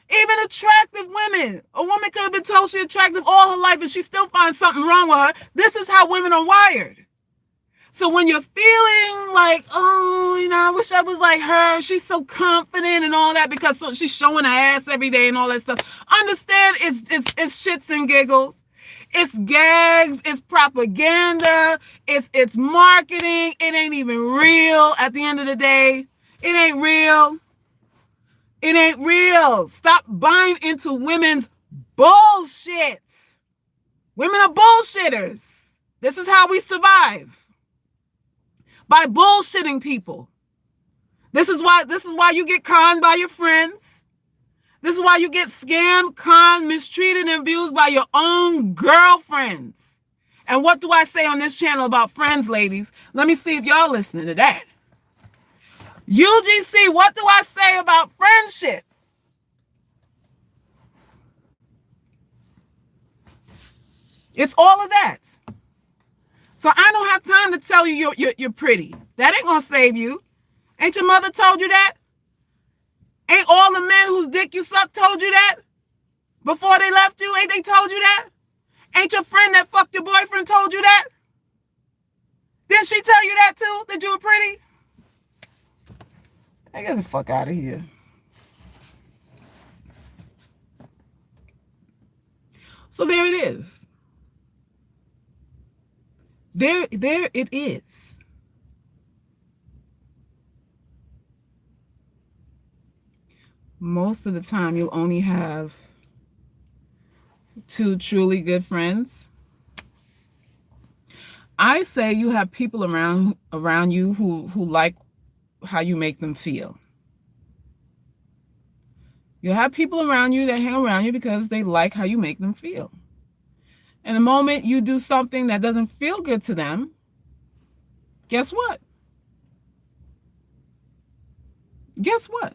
Even attractive women. A woman could have been told she's attractive all her life and she still finds something wrong with her. This is how women are wired. So when you're feeling like, oh, I wish I was like her. She's so confident and all that because she's showing her ass every day and all that stuff. Understand it's shits and giggles. It's gags. It's propaganda. It's marketing. It ain't even real at the end of the day. It ain't real. It ain't real. Stop buying into women's bullshit. Women are bullshitters. This is how we survive. By bullshitting people. This is why you get conned by your friends. This is why you get scammed, conned, mistreated, and abused by your own girlfriends. And what do I say on this channel about friends, ladies? Let me see if y'all listening to that. UGC, what do I say about friendship? It's all of that. So I don't have time to tell you you're pretty. That ain't gonna save you. Ain't your mother told you that? Ain't all the men whose dick you suck told you that? Before they left you, ain't they told you that? Ain't your friend that fucked your boyfriend told you that? Didn't she tell you that too? That you were pretty? Hey, get the fuck out of here. So there it is. There it is. Most of the time, you'll only have 2 truly good friends. I say you have people around you who like how you make them feel. You have people around you that hang around you because they like how you make them feel. And the moment you do something that doesn't feel good to them, guess what? Guess what?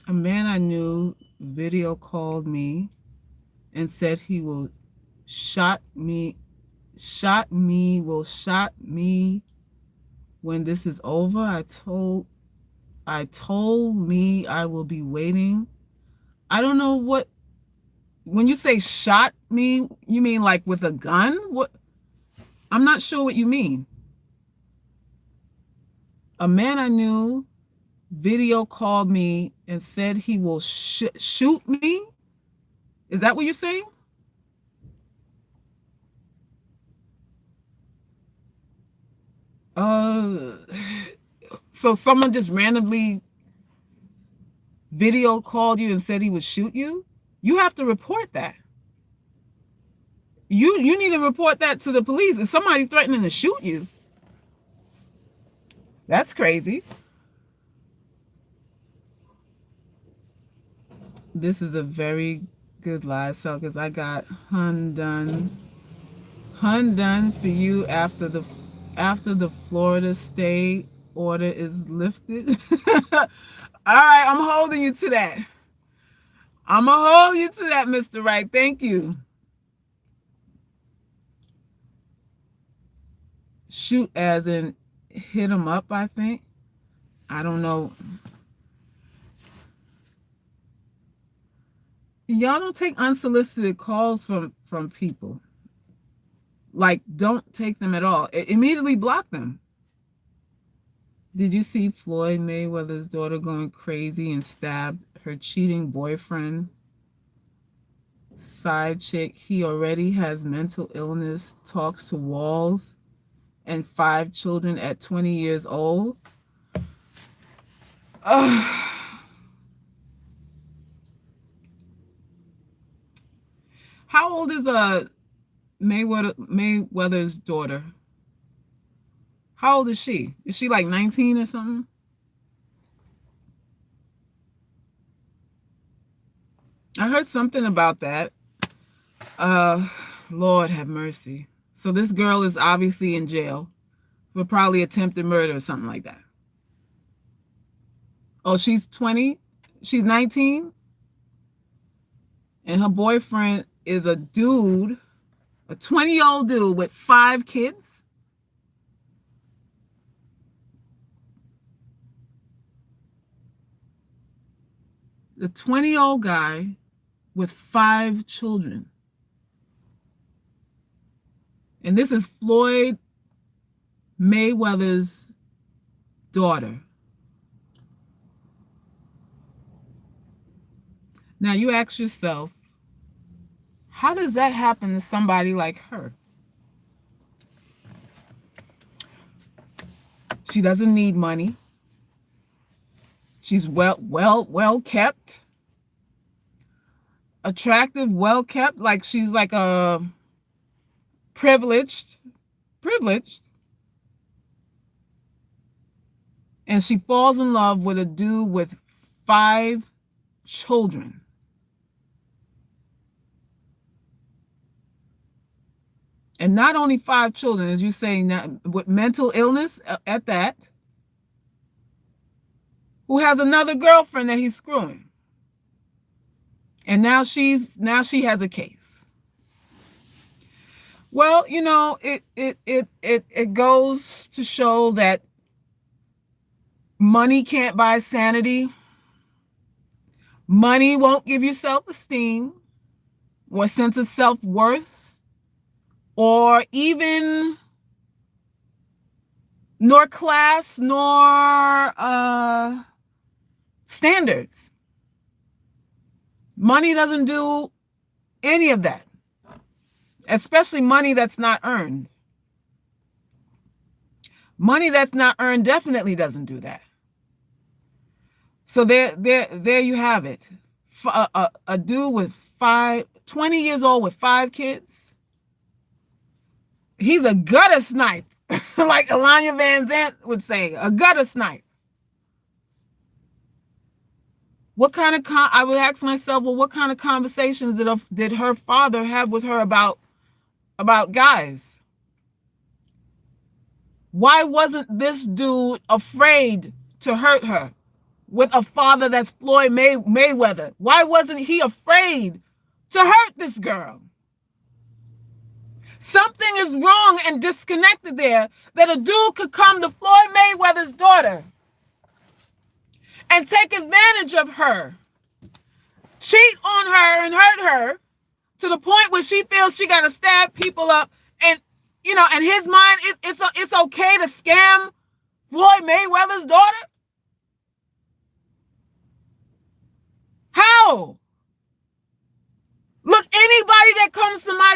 A man I knew video called me and said he will shot me when this is over. I told me I will be waiting. I don't know what, when you say shot me, you mean like with a gun? What? I'm not sure what you mean. A man I knew video called me and said he will shoot me. Is that what you're saying? Uh, so someone just randomly video called you and said he would shoot you? You have to report that. You need to report that to the police. If somebody threatening to shoot you, that's crazy. This is a very good live sell because I got hun done for you after the Florida stay order is lifted. All right, I'm holding you to that. I'm gonna hold you to that, Mr. Wright. Thank you. Shoot as in hit him up, I think. I don't know. Y'all don't take unsolicited calls from people. Like, don't take them at all. Immediately block them. Did you see Floyd Mayweather's daughter going crazy and stabbed her cheating boyfriend? Side chick, he already has mental illness, talks to walls, and 5 children at 20 years old. How old is Mayweather's daughter? How old is she? Is she like 19 or something? I heard something about that. Lord have mercy. So this girl is obviously in jail for probably attempted murder or something like that. Oh, she's 20? She's 19? And her boyfriend is a dude, a 20-year-old dude with 5 kids? The 20-year-old guy with 5 children. And this is Floyd Mayweather's daughter. Now you ask yourself, how does that happen to somebody like her? She doesn't need money. She's well kept. Attractive, well kept, like she's like a privileged. And she falls in love with a dude with 5 children. And not only 5 children, as you say, with mental illness at that, who has another girlfriend that he's screwing. And now she has a case. Well, you know, it goes to show that money can't buy sanity. Money won't give you self-esteem or sense of self-worth, or even nor class, nor standards. Money doesn't do any of that, especially money that's not earned. Money that's not earned definitely doesn't do that. So there you have it. A dude with 20 years old with 5 kids. He's a gutter snipe, like Alanya Van Zant would say, a gutter snipe. What kind of I would ask myself, well, what kind of conversations did her father have with her about guys? Why wasn't this dude afraid to hurt her with a father that's Floyd Mayweather? Why wasn't he afraid to hurt this girl? Something is wrong and disconnected there, that a dude could come to Floyd Mayweather's daughter and take advantage of her, cheat on her and hurt her to the point where she feels she got to stab people up. And, you know, in his mind, it's okay to scam Floyd Mayweather's daughter.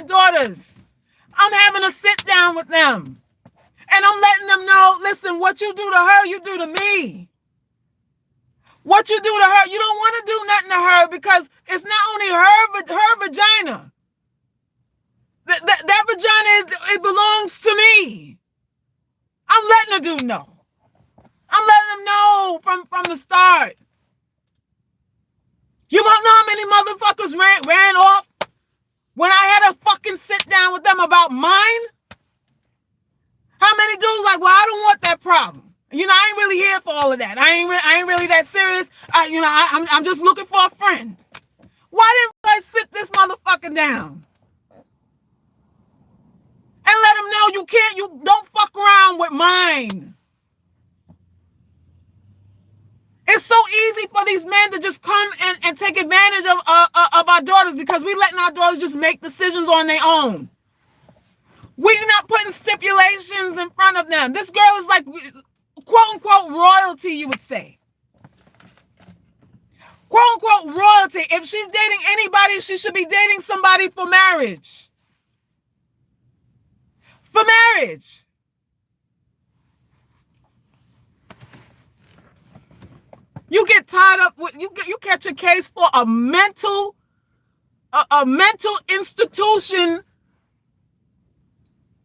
daughters. I'm having a sit down with them. And I'm letting them know, listen, what you do to her, you do to me. What you do to her, you don't want to do nothing to her because it's not only her vagina. That vagina, it belongs to me. I'm letting the dude know. I'm letting him know from the start. You don't know how many motherfuckers ran off when I had a fucking sit down with them about mine? How many dudes like, well, I don't want that problem. You know, I ain't really here for all of that. I ain't really that serious. I'm just looking for a friend. Why didn't I sit this motherfucker down? And let him know you don't fuck around with mine. It's so easy for these men to just come and take advantage of our daughters because we letting our daughters just make decisions on their own. We're not putting stipulations in front of them. This girl is like, quote unquote, royalty, you would say. Quote unquote, royalty. If she's dating anybody, she should be dating somebody for marriage. For marriage. You get tied up with, you catch a case for a mental institution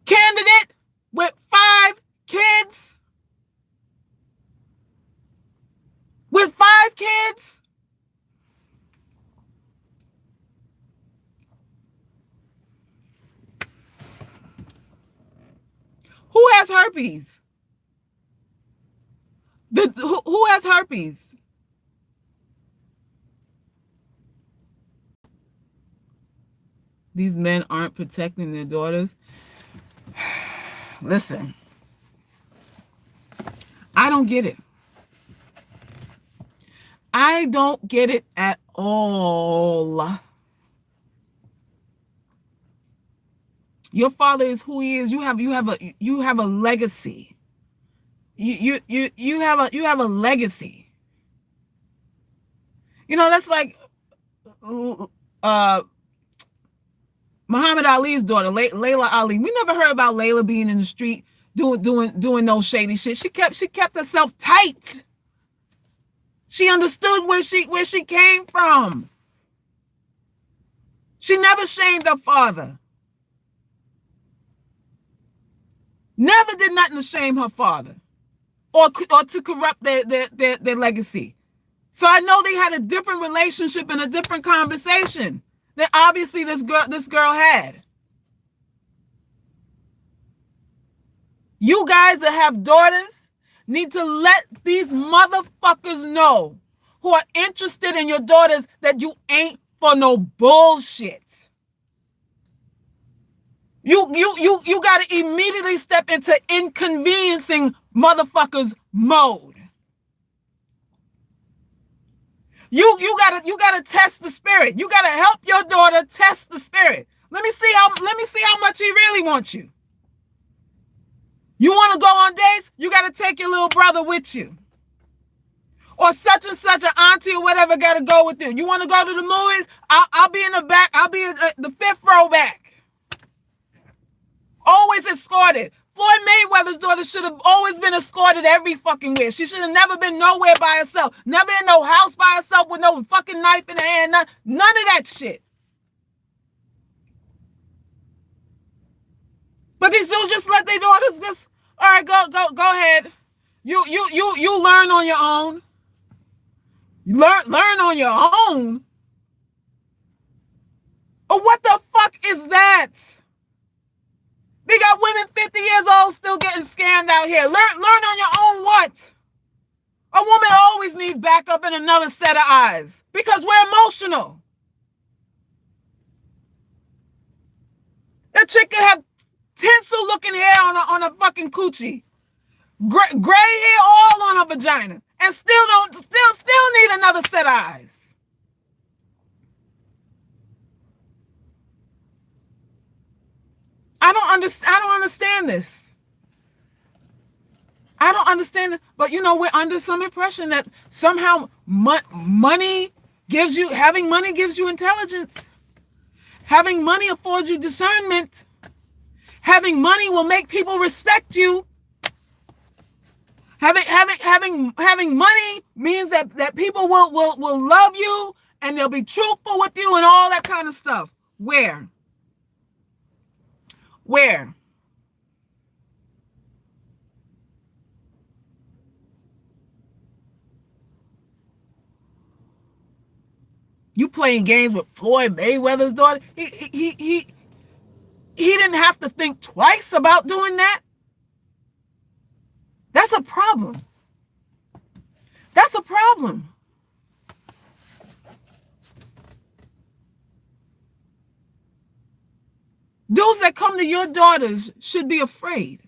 candidate with 5 kids. With 5 kids. Who has herpes? Who has herpes? These men aren't protecting their daughters. Listen, I don't get it. I don't get it at all. Your father is who he is. You have a legacy. You have a legacy. You know, that's like Muhammad Ali's daughter, Layla Ali. We never heard about Layla being in the street doing no shady shit. She kept herself tight. She understood where she came from. She never shamed her father. Never did nothing to shame her father or to corrupt their legacy. So I know they had a different relationship and a different conversation that obviously this girl had. You guys that have daughters need to let these motherfuckers know who are interested in your daughters that you ain't for no bullshit. You got to immediately step into inconveniencing motherfuckers mode. You gotta test the spirit. You gotta help your daughter test the spirit. Let me see how much he really wants you. You want to go on dates? You gotta take your little brother with you. Or such and such an auntie or whatever gotta go with you. You want to go to the movies? I'll be in the back. I'll be in the 5th row back. Always escorted. Floyd Mayweather's daughter should have always been escorted every fucking where. She should have never been nowhere by herself. Never in no house by herself with no fucking knife in her hand. None of that shit. But these dudes just let their daughters just, all right, go ahead. You learn on your own. Learn on your own? Or what the fuck is that? They got women 50 years old still getting scammed out here. Learn on your own what? A woman always needs backup and another set of eyes because we're emotional. That chick could have tinsel looking hair on a fucking coochie. Gray hair all on her vagina and still need another set of eyes. I don't understand this. I don't understand it. But you know, we're under some impression that somehow having money gives you intelligence. Having money affords you discernment. Having money will make people respect you. Having money means that people will love you and they'll be truthful with you and all that kind of stuff. Where? You playing games with Floyd Mayweather's daughter? He didn't have to think twice about doing that. That's a problem. That's a problem. Those that come to your daughters should be afraid.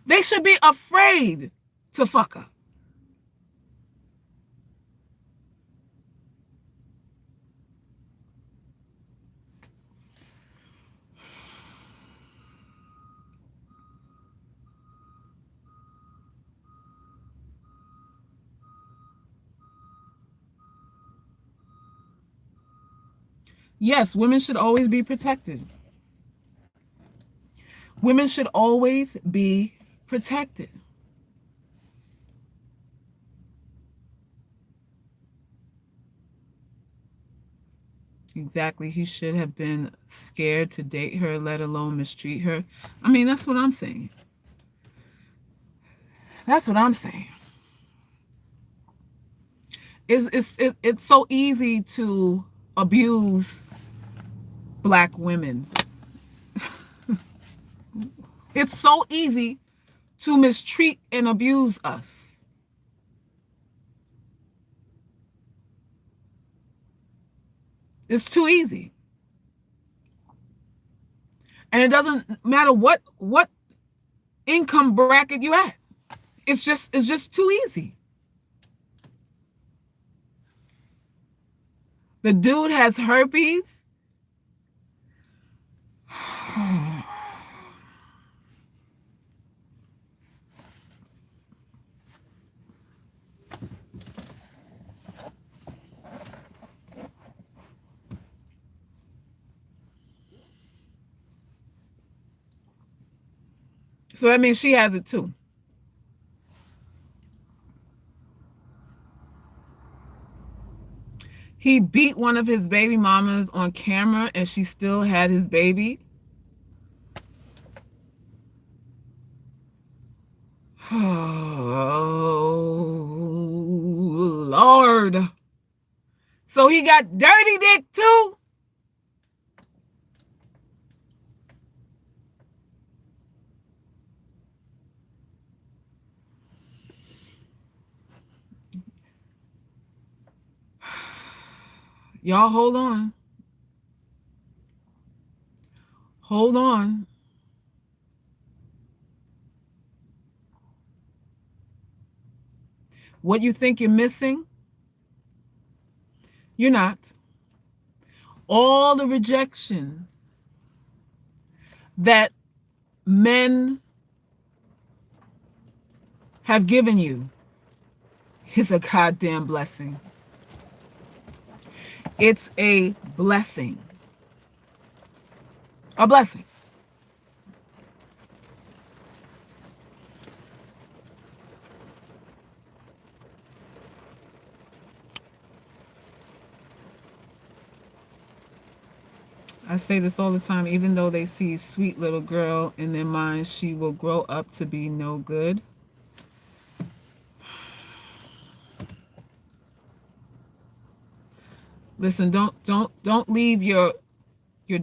They should be afraid to fuck up. Yes, women should always be protected. Women should always be protected. Exactly. He should have been scared to date her, let alone mistreat her. I mean, that's what I'm saying. That's what I'm saying. It's so easy to abuse Black women. It's so easy to mistreat and abuse us. It's too easy. And it doesn't matter what income bracket you at. It's just too easy. The dude has herpes. So that means she has it too. He beat one of his baby mamas on camera and she still had his baby. Oh, Lord. So he got dirty dick too? Y'all hold on. Hold on. What you think you're missing, you're not. All the rejection that men have given you is a goddamn blessing. It's a blessing. A blessing. I say this all the time, even though they see sweet little girl in their minds, she will grow up to be no good. Listen, don't leave your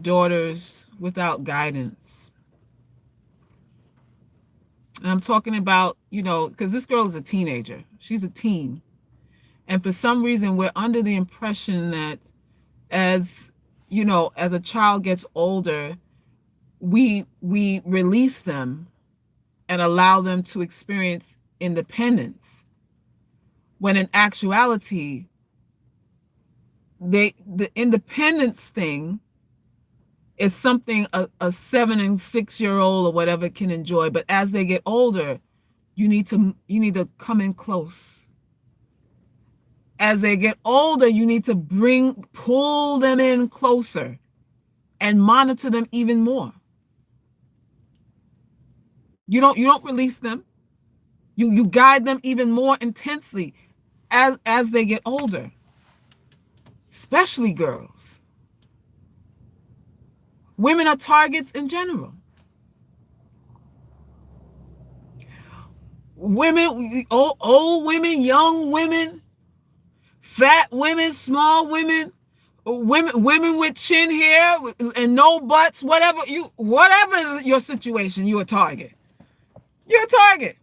daughters without guidance. And I'm talking about, because this girl is a teenager. She's a teen. And for some reason, we're under the impression that as a child gets older, we release them and allow them to experience independence. When in actuality, the independence thing is something a 7 and 6-year-old or whatever can enjoy. But as they get older, you need to come in close As they get older, you need to pull them in closer and monitor them even more. You don't release them. You guide them even more intensely as they get older, especially girls. Women are targets in general. Women, old women, young women, fat women, small women, women with chin hair and no butts, whatever your situation, you're a target. You're a target.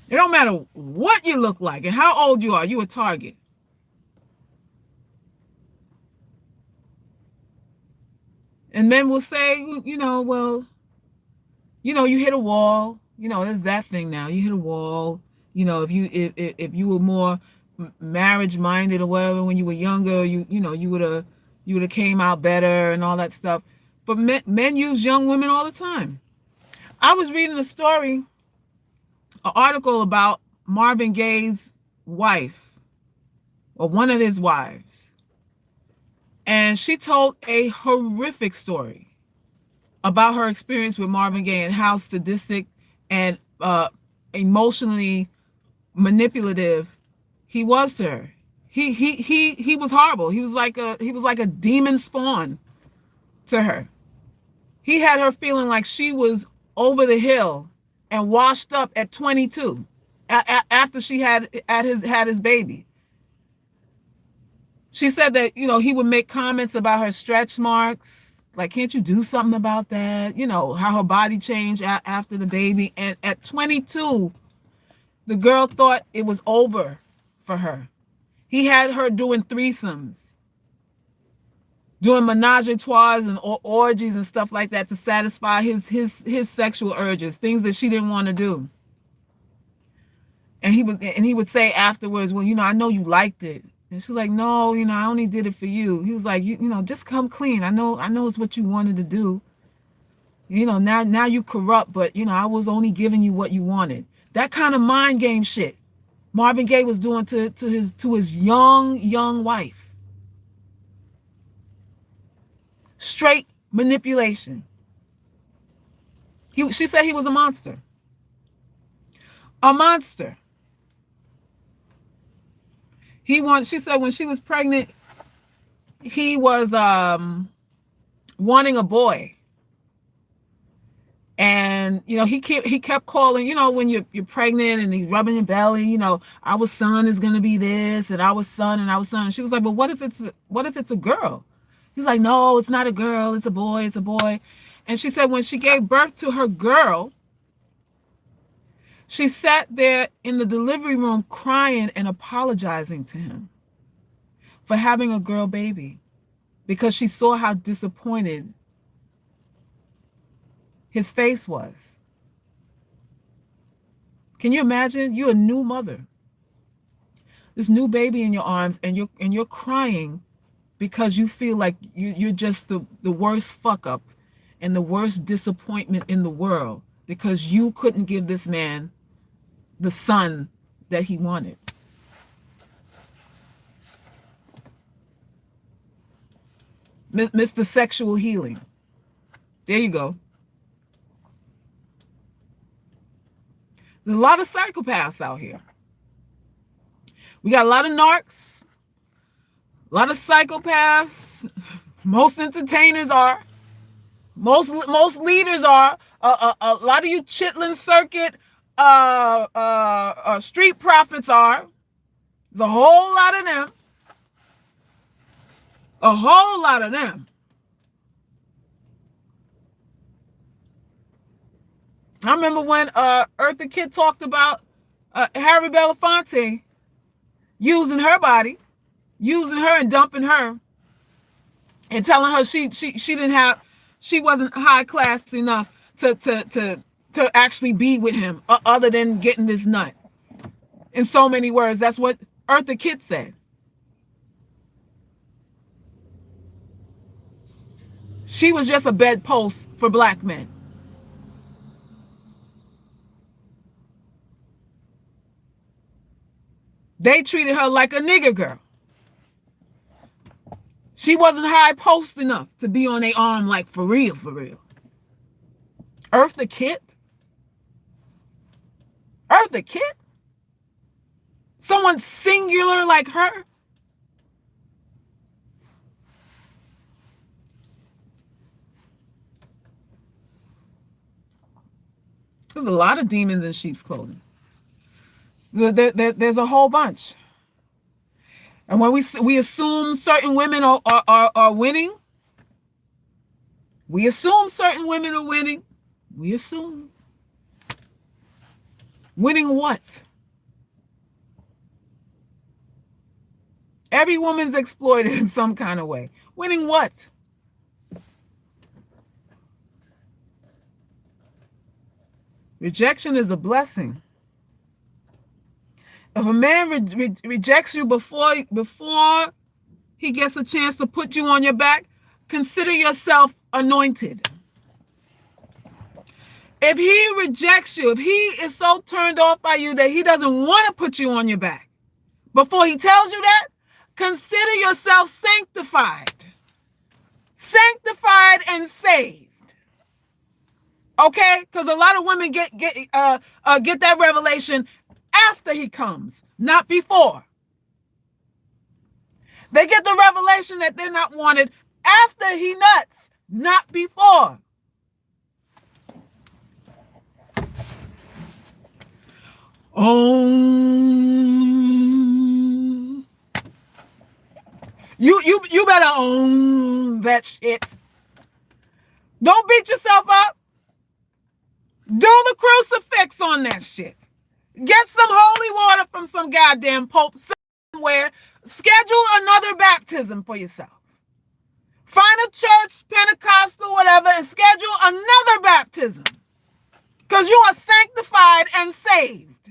It don't matter what you look like and how old you are, you're a target. And men will say, well, you hit a wall. There's that thing now. You hit a wall. If you were more marriage minded or whatever when you were younger, you would have came out better and all that stuff. But men use young women all the time. I was reading a story, an article about Marvin Gaye's wife, or one of his wives. And she told a horrific story about her experience with Marvin Gaye and how sadistic and emotionally manipulative he was to her. He was horrible. He was like a demon spawn to her. He had her feeling like she was over the hill and washed up at 22 after she had his baby. She said that, he would make comments about her stretch marks. Like, can't you do something about that? How her body changed after the baby. And at 22, the girl thought it was over for her. He had her doing threesomes, doing menage a trois and orgies and stuff like that to satisfy his sexual urges, things that she didn't want to do. And he would say afterwards, well, I know you liked it. And she's like, no, I only did it for you. He was like, just come clean. I know it's what you wanted to do. Now you corrupt, but I was only giving you what you wanted. That kind of mind game shit Marvin Gaye was doing to his young wife. Straight manipulation. She said he was a monster. A monster. She said when she was pregnant, he was wanting a boy. And he kept calling, when you're pregnant and he's rubbing your belly, our son is gonna be this and our son and our son. And she was like, but what if it's a girl? He's like, no, it's not a girl, it's a boy, it's a boy. And she said when she gave birth to her girl, she sat there in the delivery room crying and apologizing to him for having a girl baby because she saw how disappointed his face was. Can you imagine? You're a new mother. This new baby in your arms and you're crying because you feel like you're just the worst fuck up and the worst disappointment in the world because you couldn't give this man the son that he wanted. Mr. Sexual Healing. There you go. There's a lot of psychopaths out here. We got a lot of narcs, a lot of psychopaths. Most entertainers are. Most leaders are. A lot of you Chitlin Circuit street prophets are. There's a whole lot of them. A whole lot of them. I remember when Eartha Kitt talked about Harry Belafonte using her body, using her and dumping her, and telling her she wasn't high class enough to actually be with him other than getting this nut. In so many words, that's what Eartha Kitt said. She was just a bedpost for black men. They treated her like a nigger girl. She wasn't high post enough to be on their arm like for real, for real. Eartha Kitt? Eartha Kitt? Someone singular like her? There's a lot of demons in sheep's clothing. There's a whole bunch. And when we assume certain women are winning, we assume certain women are winning. We assume. Winning what? Every woman's exploited in some kind of way. Winning what? Rejection is a blessing. If a man rejects you before he gets a chance to put you on your back, consider yourself anointed. If he rejects you, if he is so turned off by you that he doesn't want to put you on your back, before he tells you that, consider yourself sanctified. Sanctified and saved. Okay? Because a lot of women get that revelation after he comes, not before. They get the revelation that they're not wanted after he nuts, not before. You better own that shit. Don't beat yourself up. Do the crucifix on that shit. Get some holy water from some goddamn pope somewhere. Schedule another baptism for yourself. Find a church, Pentecostal, whatever, and schedule another baptism. Because you are sanctified and saved.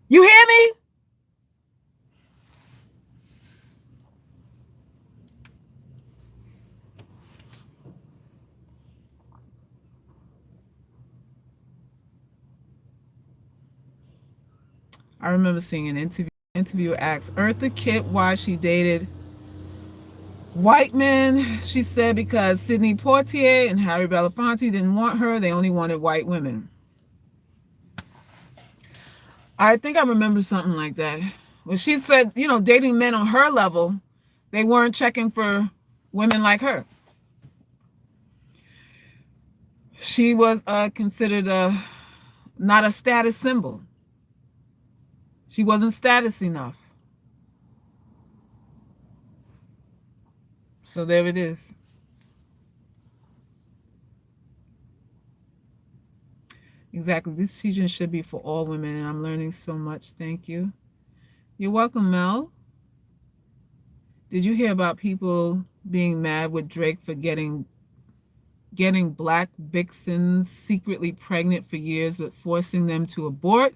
You hear me? I remember seeing an interview asked Eartha Kitt why she dated white men. She said because Sidney Poitier and Harry Belafonte didn't want her. They only wanted white women. I think I remember something like that. Well, she said, dating men on her level, they weren't checking for women like her. She was considered not a status symbol. She wasn't status enough. So there it is. Exactly. This teaching should be for all women, and I'm learning so much. Thank you. You're welcome, Mel. Did you hear about people being mad with Drake for getting black vixens secretly pregnant for years, but forcing them to abort?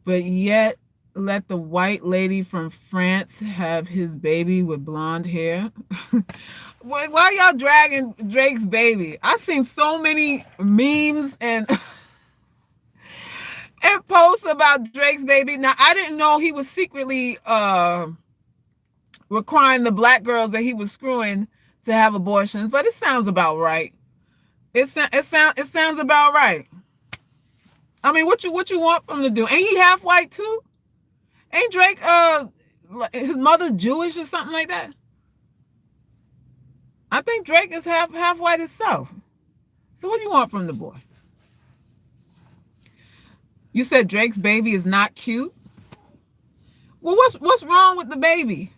But yet let the white lady from France have his baby with blonde hair? Why y'all dragging Drake's baby? I've seen so many memes and posts about Drake's baby. Now, I didn't know he was secretly requiring the black girls that he was screwing to have abortions, but it sounds about right. It sounds about right. I mean, what you want from the dude? Ain't he half white too? Ain't Drake his mother's Jewish or something like that? I think Drake is half white himself. So what do you want from the boy? You said Drake's baby is not cute? Well, what's wrong with the baby?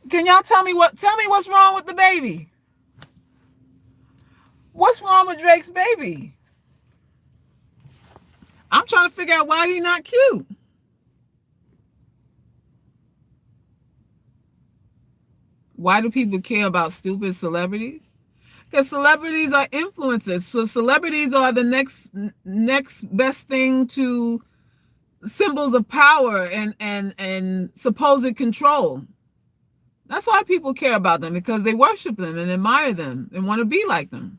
Can y'all tell me what's wrong with the baby? What's wrong with Drake's baby? I'm trying to figure out why he's not cute. Why do people care about stupid celebrities? Because celebrities are influencers. So celebrities are the next best thing to symbols of power and supposed control. That's why people care about them, because they worship them and admire them and want to be like them.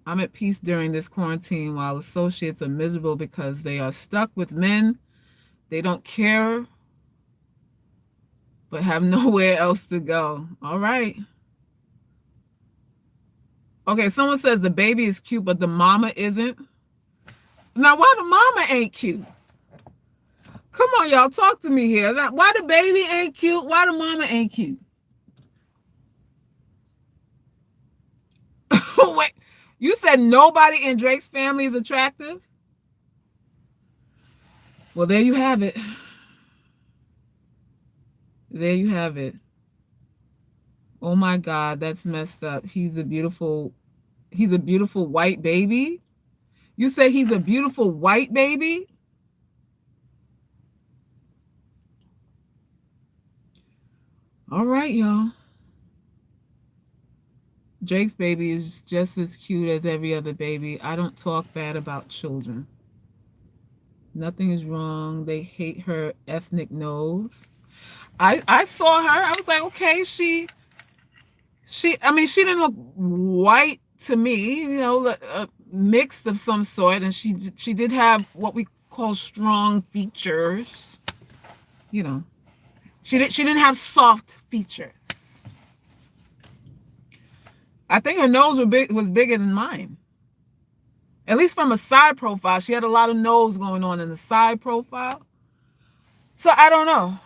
I'm at peace during this quarantine while associates are miserable because they are stuck with men they don't care but have nowhere else to go. All right. Okay, someone says the baby is cute, but the mama isn't. Now, why the mama ain't cute? Come on, y'all, talk to me here. Why the baby ain't cute? Why the mama ain't cute? Wait, you said nobody in Drake's family is attractive? Well, there you have it. There you have it. Oh my God, that's messed up. He's a beautiful white baby. You say he's a beautiful white baby? All right, y'all. Drake's baby is just as cute as every other baby. I don't talk bad about children. Nothing is wrong. They hate her ethnic nose. I saw her. I was like, okay, she didn't look white to me, mixed of some sort, and she did have what we call strong features. She didn't have soft features. I think her nose was bigger than mine. At least from a side profile. She had a lot of nose going on in the side profile. So I don't know.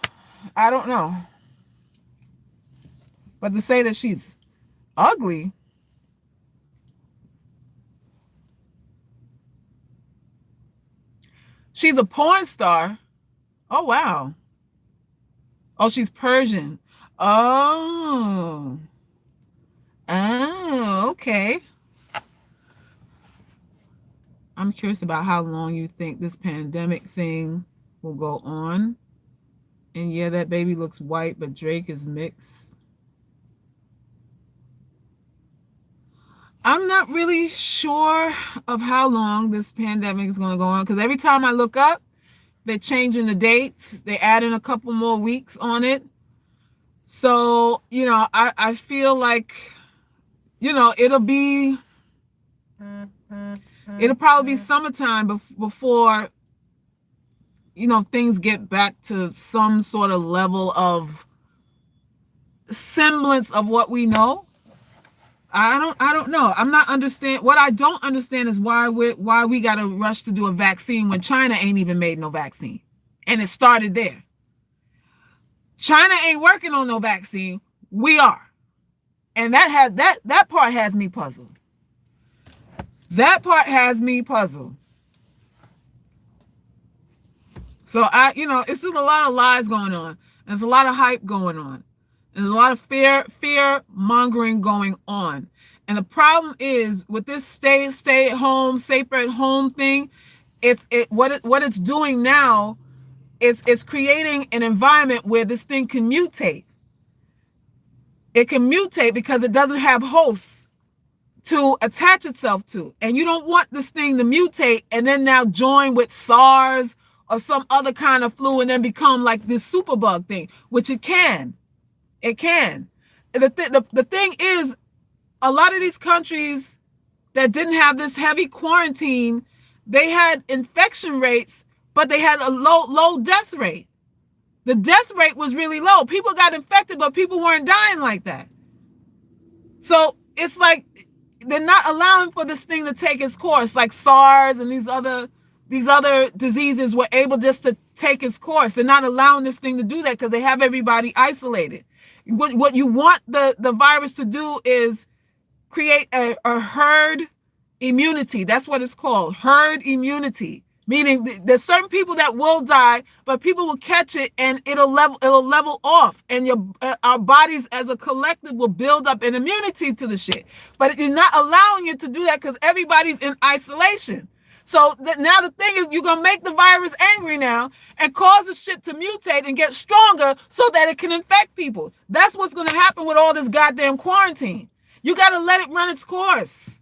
But to say that she's ugly. She's a porn star. Oh, wow. Oh, she's Persian. Oh. Oh, okay. I'm curious about how long you think this pandemic thing will go on. And yeah, that baby looks white, but Drake is mixed. I'm not really sure of how long this pandemic is going to go on, because every time I look up, they're changing the dates. They're adding a couple more weeks on it. So, I feel like, it'll probably be summertime before, things get back to some sort of level of semblance of what we know. I don't know. What I don't understand is why we got to rush to do a vaccine when China ain't even made no vaccine. And it started there. China ain't working on no vaccine. We are. And that part has me puzzled. That part has me puzzled. So it's just a lot of lies going on. There's a lot of hype going on. There's a lot of fear mongering going on. And the problem is with this stay at home, safer at home thing, what it's doing now is it's creating an environment where this thing can mutate. It can mutate because it doesn't have hosts to attach itself to. And you don't want this thing to mutate and then now join with SARS or some other kind of flu and then become like this superbug thing, which it can. It can. The thing is, a lot of these countries that didn't have this heavy quarantine, they had infection rates, but they had a low death rate. The death rate was really low. People got infected, but people weren't dying like that. So it's like they're not allowing for this thing to take its course, like SARS and these other diseases were able just to take its course. They're not allowing this thing to do that because they have everybody isolated. What you want the virus to do is create a herd immunity. That's what it's called, herd immunity. Meaning there's certain people that will die, but people will catch it and it'll level off, and our bodies as a collective will build up an immunity to the shit. But it's not allowing it to do that because everybody's in isolation. So now the thing is, you're going to make the virus angry now and cause the shit to mutate and get stronger so that it can infect people. That's what's going to happen with all this goddamn quarantine. You got to let it run its course.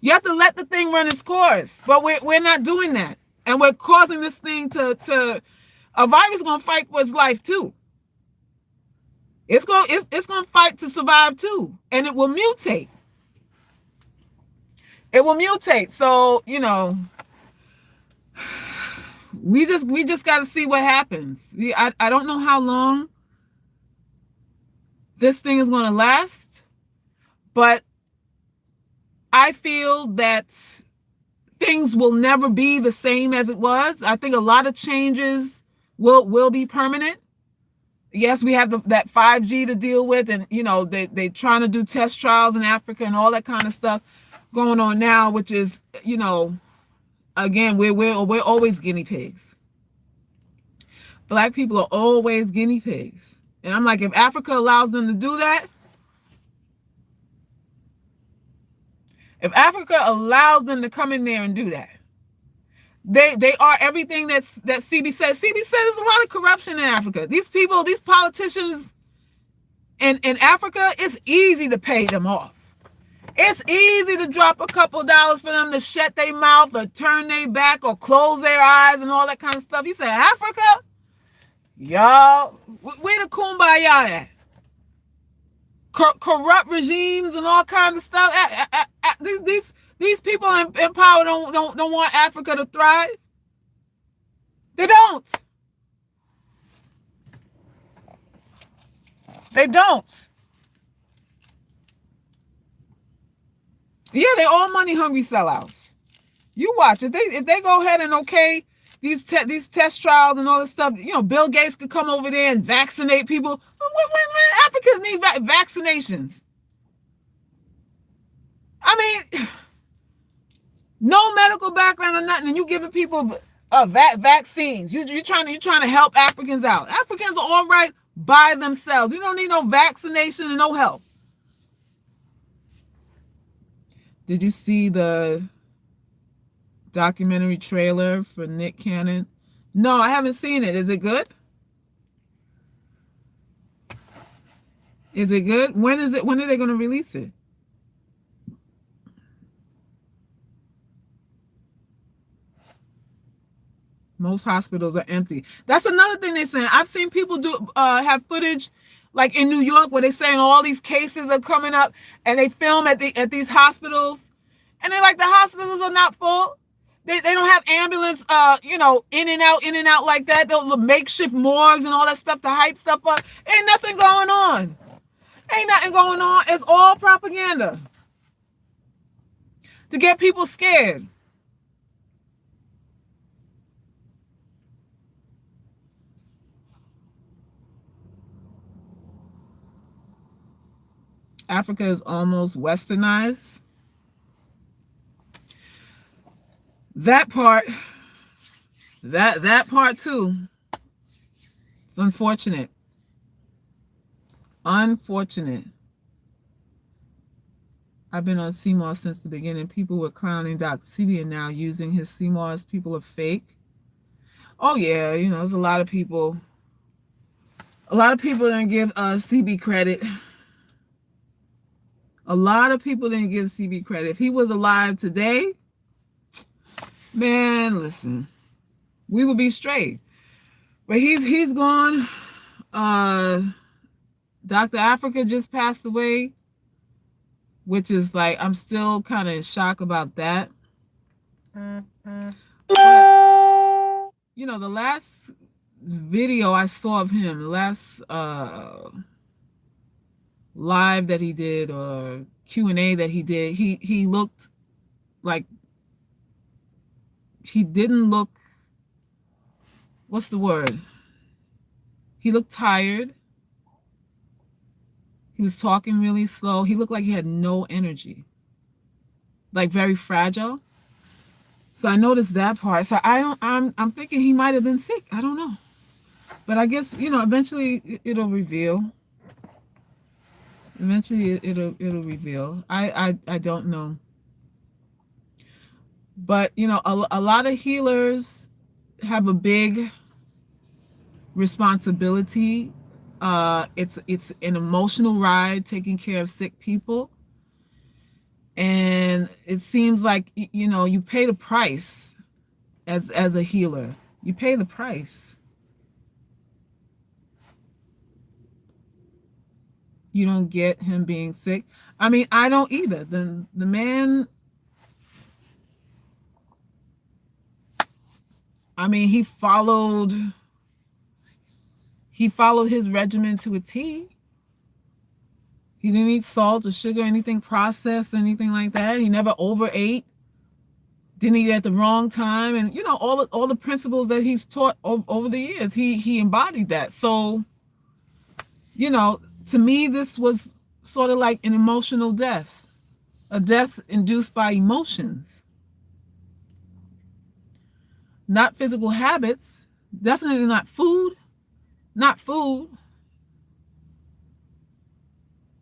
You have to let the thing run its course. But we're not doing that. And we're causing this thing to a virus is going to fight for its life too. It's going to fight to survive too. And it will mutate. It will mutate. So, we just got to see what happens. I don't know how long this thing is going to last, but I feel that things will never be the same as it was. I think a lot of changes will be permanent. Yes, we have that 5G to deal with, and they trying to do test trials in Africa and all that kind of stuff going on now, which is, again, we're always guinea pigs. Black people are always guinea pigs. And I'm like, if Africa allows them to do that, if Africa allows them to come in there and do that, they are everything that CB says. CB says there's a lot of corruption in Africa. These people, these politicians in Africa, it's easy to pay them off. It's easy to drop a couple dollars for them to shut their mouth or turn their back or close their eyes and all that kind of stuff. He said, Africa? Y'all, where the kumbaya at? Corrupt regimes and all kinds of stuff. These people in power don't want Africa to thrive. They don't. They don't. Yeah, they all money hungry sellouts. You watch it. If they go ahead and okay these test trials and all this stuff, Bill Gates could come over there and vaccinate people. When Africans need vaccinations. I mean, no medical background or nothing, and you giving people vaccines. You trying to help Africans out. Africans are all right by themselves. You don't need no vaccination and no help. Did you see the documentary trailer for Nick Cannon? No, I haven't seen it. Is it good? Is it good? When are they going to release it? Most hospitals are empty. That's another thing they're saying. I've seen people have footage like in New York where they're saying all these cases are coming up and they film at these hospitals, and they're like, the hospitals are not full. They don't have ambulance in and out like that. The makeshift morgues and all that stuff to hype stuff up. Ain't nothing going on. Ain't nothing going on. It's all propaganda to get people scared. Africa is almost westernized. That part too. It's unfortunate. Unfortunate. I've been on CMOS since the beginning. People were clowning Dr. CB and now using his CMOS. People are fake. Oh yeah, there's a lot of people. A lot of people didn't give CB credit. A lot of people didn't give CB credit. If he was alive today, man, listen, we would be straight. But he's gone. Dr. Africa just passed away, which is like, I'm still kind of in shock about that. But, the last video I saw of him, the last live that he did or Q&A that he did, he looked like, he didn't look, what's the word? He looked tired. He was talking really slow. He looked like he had no energy, like very fragile. So I noticed that part. So I'm thinking he might have been sick. I don't know. But I guess, eventually it'll reveal. Eventually it'll reveal. I don't know. But, a lot of healers have a big responsibility. It's an emotional ride taking care of sick people. And it seems like, you pay the price as a healer. You pay the price. You don't get him being sick. I mean, I don't either. The man I mean, he followed his regimen to a T. He didn't eat salt or sugar, anything processed, anything like that. He never overate. Didn't eat at the wrong time, and all the principles that he's taught over the years. He embodied that. So, to me, this was sort of like an emotional death, a death induced by emotions, not physical habits. Definitely not food. Not food.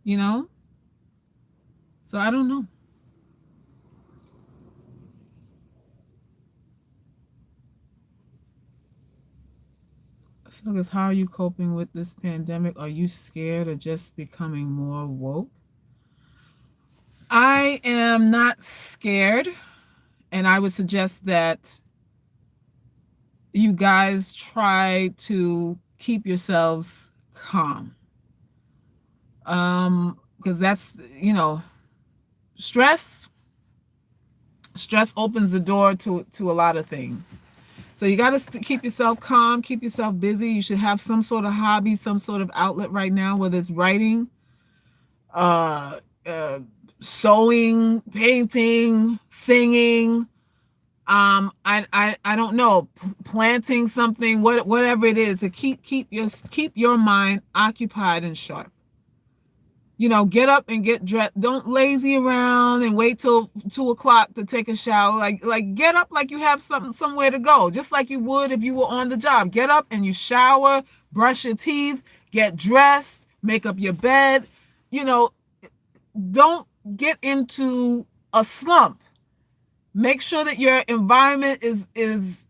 You know. So I don't know. So, guess how are you coping with this pandemic? Are you scared or just becoming more woke? I am not scared, and I would suggest that you guys try to keep yourselves calm. Because that's, stress. Stress opens the door to a lot of things. So you got to keep yourself calm, keep yourself busy. You should have some sort of hobby, some sort of outlet right now, whether it's writing, uh, uh, sewing, painting, singing. I don't know, planting something, whatever it is, to keep your mind occupied and sharp. Get up and get dressed. Don't lazy around and wait till 2 o'clock to take a shower. Like get up like you have somewhere to go, just like you would if you were on the job. Get up and you shower, brush your teeth, get dressed, make up your bed. You know, don't get into a slump. Make sure that your environment is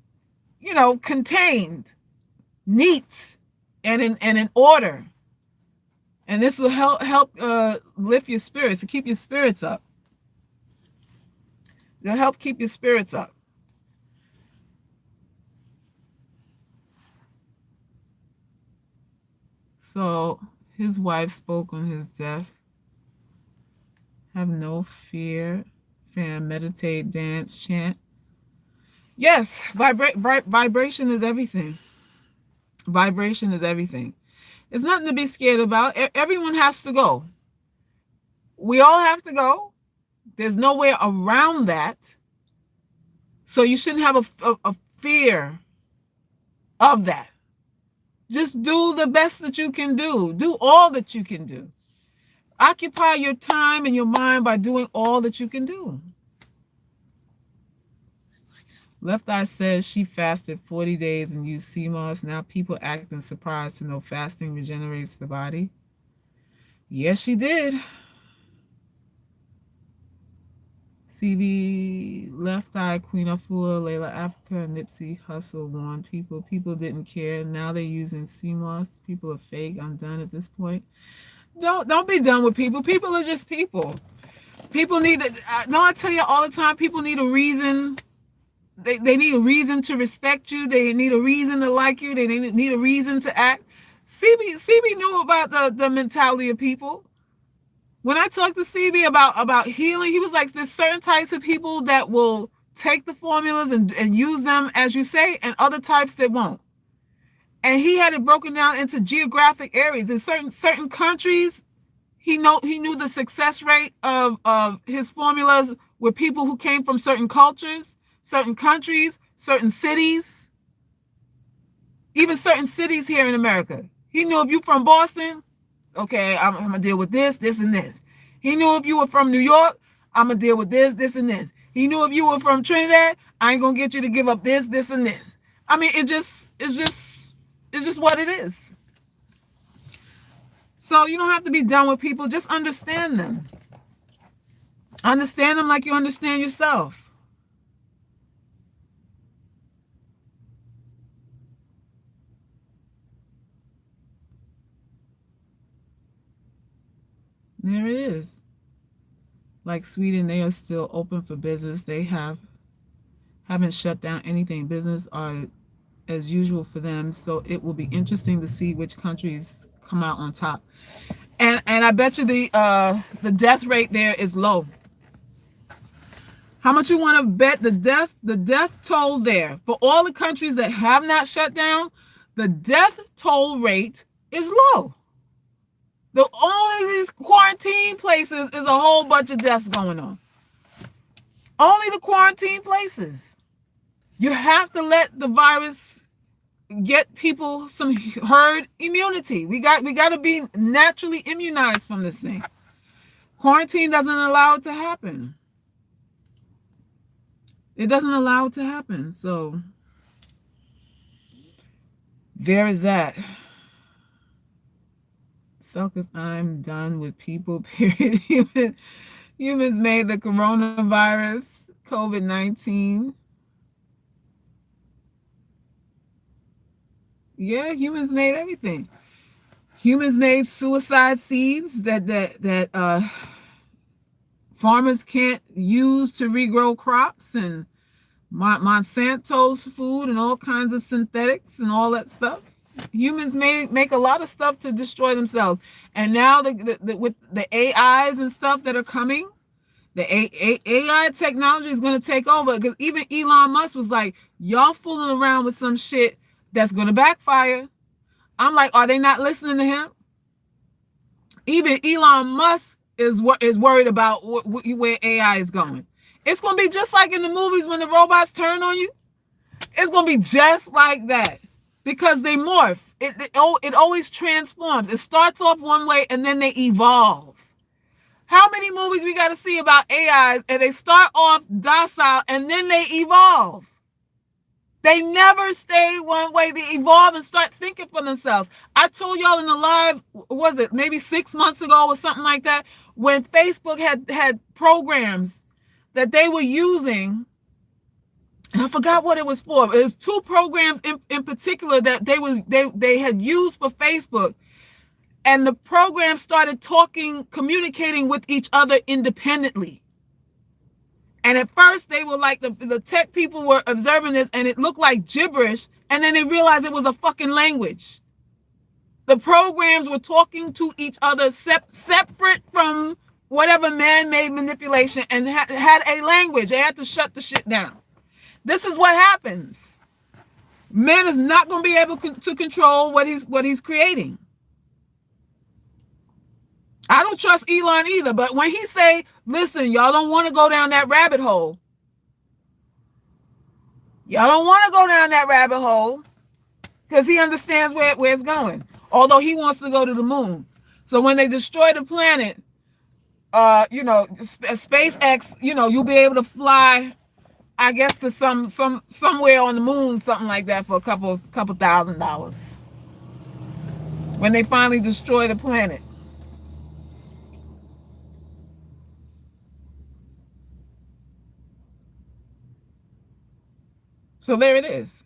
contained, neat, and in order. And this will help lift your spirits, to keep your spirits up. It'll help keep your spirits up. So his wife spoke on his death. Have no fear. Fam, meditate, dance, chant. Yes, vibration is everything. Vibration is everything. It's nothing to be scared about. Everyone has to go. We all have to go. There's no way around that. So you shouldn't have a fear of that. Just do the best that you can do. Do all that you can do. Occupy your time and your mind by doing all that you can do. Left Eye says she fasted 40 days and used CMOS. Now people acting surprised to know fasting regenerates the body. Yes, she did. CB, Left Eye, Queen Afua, Layla Africa, Nipsey, Hustle warned people. People didn't care. Now they're using CMOS. People are fake. I'm done at this point. Don't be done with people. People are just people. People need to, no, I tell you all the time, people need a reason. They need a reason to respect you. They need a reason to like you. They need a reason to act. CB knew about the mentality of people. When I talked to CB about healing, he was like, there's certain types of people that will take the formulas and use them, as you say, and other types that won't. And he had it broken down into geographic areas. In certain countries, he knew the success rate of his formulas with people who came from certain cultures, certain countries, certain cities, even certain cities here in America. He knew if you from Boston, okay, I'm going to deal with this, and this. He knew if you were from New York, I'm going to deal with this, and this. He knew if you were from Trinidad, I ain't going to get you to give up this, and this. I mean, it's just what it is. So you don't have to be done with people. Just understand them. Understand them like you understand yourself. There it is. Like Sweden, they are still open for business. They haven't shut down anything. Business are as usual for them. So it will be interesting to see which countries come out on top. And I bet you the death rate there is low. How much you want to bet the death toll there for all the countries that have not shut down? The death toll rate is low. The only these quarantine places is a whole bunch of deaths going on. Only the quarantine places. You have to let the virus get people some herd immunity. We got to be naturally immunized from this thing. Quarantine doesn't allow it to happen. It doesn't allow it to happen. So there is that. Self, I'm done with people, period. Humans made the coronavirus, COVID-19. Yeah, humans made everything. Humans made suicide seeds that farmers can't use to regrow crops, and Monsanto's food and all kinds of synthetics and all that stuff. Humans make a lot of stuff to destroy themselves. And now with the AIs and stuff that are coming, the AI technology is going to take over, because even Elon Musk was like, y'all fooling around with some shit that's going to backfire. I'm like, are they not listening to him? Even Elon Musk is worried about where AI is going. It's going to be just like in the movies when the robots turn on you. It's going to be just like that, because they morph. It always transforms. It starts off one way and then they evolve. How many movies we got to see about AIs and they start off docile and then they evolve? They never stay one way. They evolve and start thinking for themselves. I told y'all in the live, was it maybe 6 months ago or something like that, when Facebook had programs that they were using, and I forgot what it was for. It was two programs in particular that they had used for Facebook, and the program started communicating with each other independently. And at first they were like, the tech people were observing this and it looked like gibberish, and then they realized it was a fucking language. The programs were talking to each other separate from whatever man-made manipulation, and had a language. They had to shut the shit down. This is what happens. Man is not going to be able to control what he's creating. I don't trust Elon either, but when he say, listen, y'all don't want to go down that rabbit hole. Y'all don't want to go down that rabbit hole, because he understands where it's going. Although he wants to go to the moon. So when they destroy the planet, SpaceX, you'll be able to fly, I guess, to somewhere on the moon, something like that, for a couple $1,000 when they finally destroy the planet. So there it is.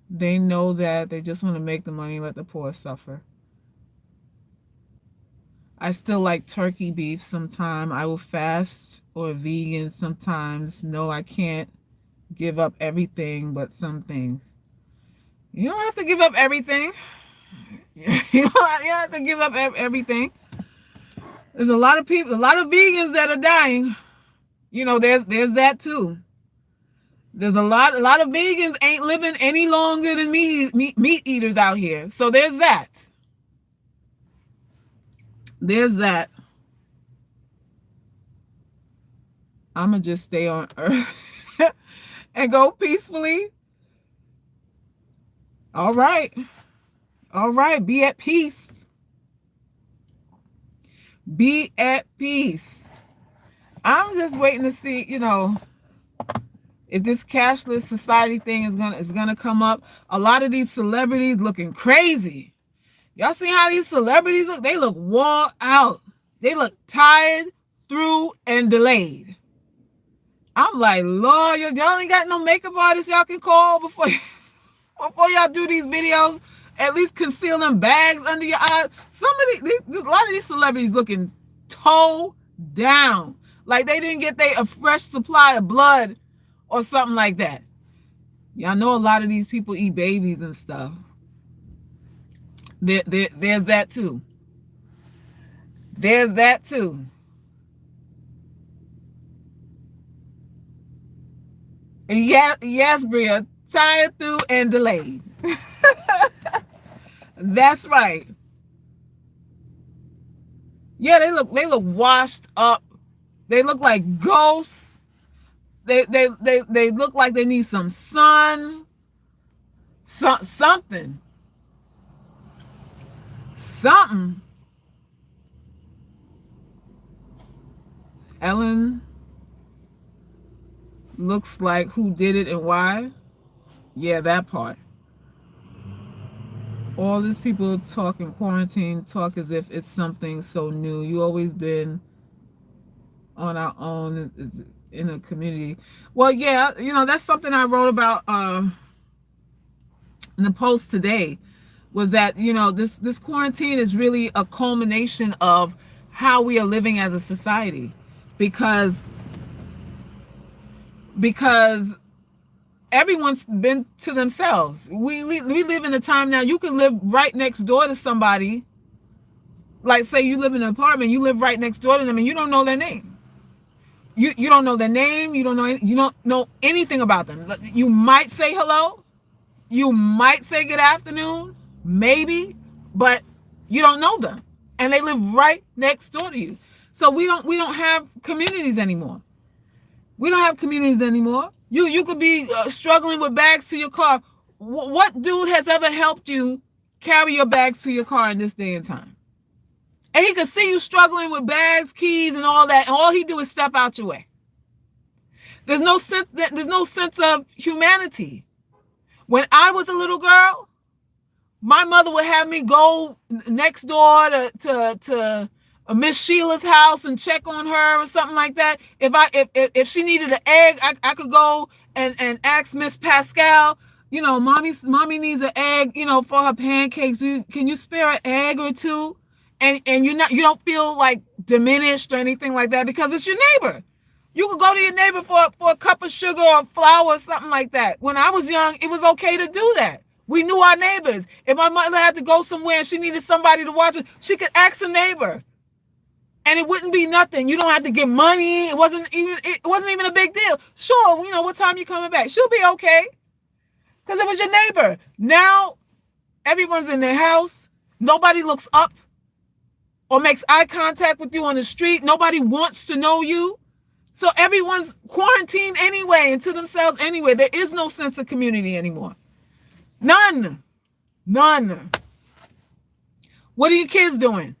They know that they just want to make the money, let the poor suffer. I still like turkey beef sometimes. I will fast or vegan sometimes. No, I can't give up everything, but some things. You don't have to give up everything. You don't have to give up everything. There's a lot of people, a lot of vegans that are dying. There's that too. There's a lot of vegans ain't living any longer than meat eaters out here. So there's that. There's that. I'ma just stay on earth and go peacefully. All right. Be at peace. Be at peace. I'm just waiting to see, if this cashless society thing is gonna come up. A lot of these celebrities looking crazy. Y'all see how these celebrities look? They look wore out. They look tired, through, and delayed. I'm like, Lord, y'all ain't got no makeup artists y'all can call before y'all do these videos. At least conceal them bags under your eyes. A lot of these celebrities looking toe down. Like they didn't get a fresh supply of blood or something like that. Y'all know a lot of these people eat babies and stuff. There's that too. There's that too. Yeah, yes, Bria. Tired through and delayed. That's right. Yeah, they look washed up. They look like ghosts. They look like they need some sun. Something. Something. Ellen looks like who did it and why. Yeah, that part. All these people talking quarantine talk as if it's something so new. You always been on our own in a community. Well, yeah, that's something I wrote about in the post today, was that this quarantine is really a culmination of how we are living as a society, because because everyone's been to themselves. We live in a time now you can live right next door to somebody. Like, say you live in an apartment, you live right next door to them and you don't know their name. You don't know their name, you don't know anything about them. You might say hello, you might say good afternoon, maybe, but you don't know them. And they live right next door to you. So we don't have communities anymore. We don't have communities anymore. You could be struggling with bags to your car. What dude has ever helped you carry your bags to your car in this day and time? And he could see you struggling with bags, keys, and all that, and all he do is step out your way. There's no sense of humanity. When I was a little girl, my mother would have me go next door to Miss Sheila's house and check on her or something like that. If she needed an egg, I could go and ask Miss Pascal, mommy needs an egg, for her pancakes. Can you spare an egg or two? And you don't feel like diminished or anything like that, because it's your neighbor. You could go to your neighbor for a cup of sugar or flour or something like that. When I was young, it was okay to do that. We knew our neighbors. If my mother had to go somewhere and she needed somebody to watch it, she could ask a neighbor. And it wouldn't be nothing. You don't have to give money. It wasn't even a big deal. Sure, what time you coming back? She'll be okay. Because it was your neighbor. Now, everyone's in their house. Nobody looks up or makes eye contact with you on the street. Nobody wants to know you. So everyone's quarantined anyway and to themselves anyway. There is no sense of community anymore. None. What are your kids doing?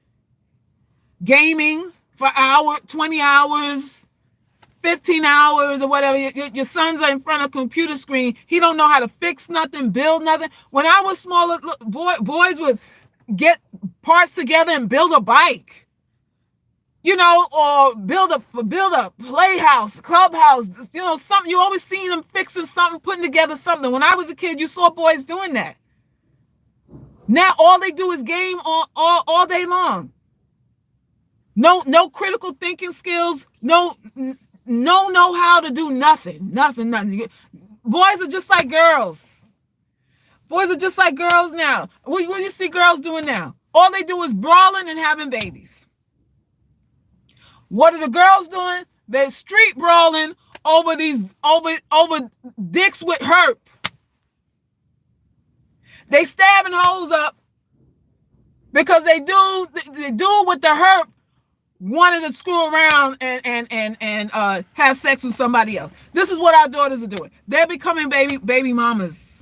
Gaming for hours, 20 hours, 15 hours or whatever. Your sons are in front of a computer screen. He don't know how to fix nothing, build nothing. When I was smaller, boys would get parts together and build a bike. Or build a playhouse, clubhouse, something. You always seen them fixing something, putting together something. When I was a kid, you saw boys doing that. Now all they do is game all day long. No critical thinking skills. No know how to do nothing. Nothing. Boys are just like girls. Boys are just like girls now. What do you see girls doing now? All they do is brawling and having babies. What are the girls doing? They're street brawling over dicks with herp. They stabbing hoes up because they do with the herp wanted to screw around and have sex with somebody else. This is what our daughters are doing. They're becoming baby mamas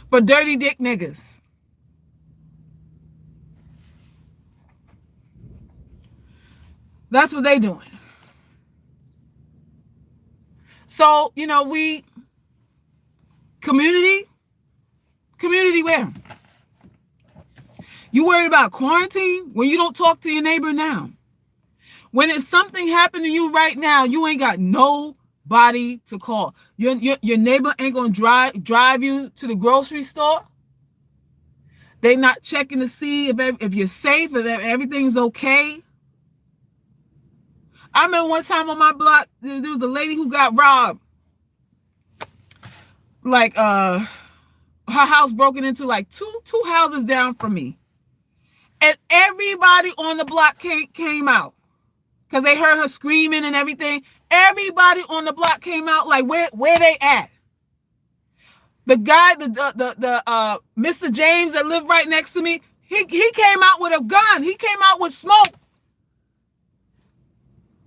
for dirty dick niggas. That's what they doing. So, community where? You worried about quarantine when you don't talk to your neighbor now? When if something happened to you right now, you ain't got nobody to call. Your neighbor ain't gonna drive you to the grocery store. They not checking to see if you're safe, if everything's okay. I remember one time on my block, there was a lady who got robbed. Like, her house broken into, like two houses down from me. And everybody on the block came out because they heard her screaming and everything. Everybody on the block came out like, where they at? The guy, the Mr. James that lived right next to me, he came out with a gun. He came out with smoke.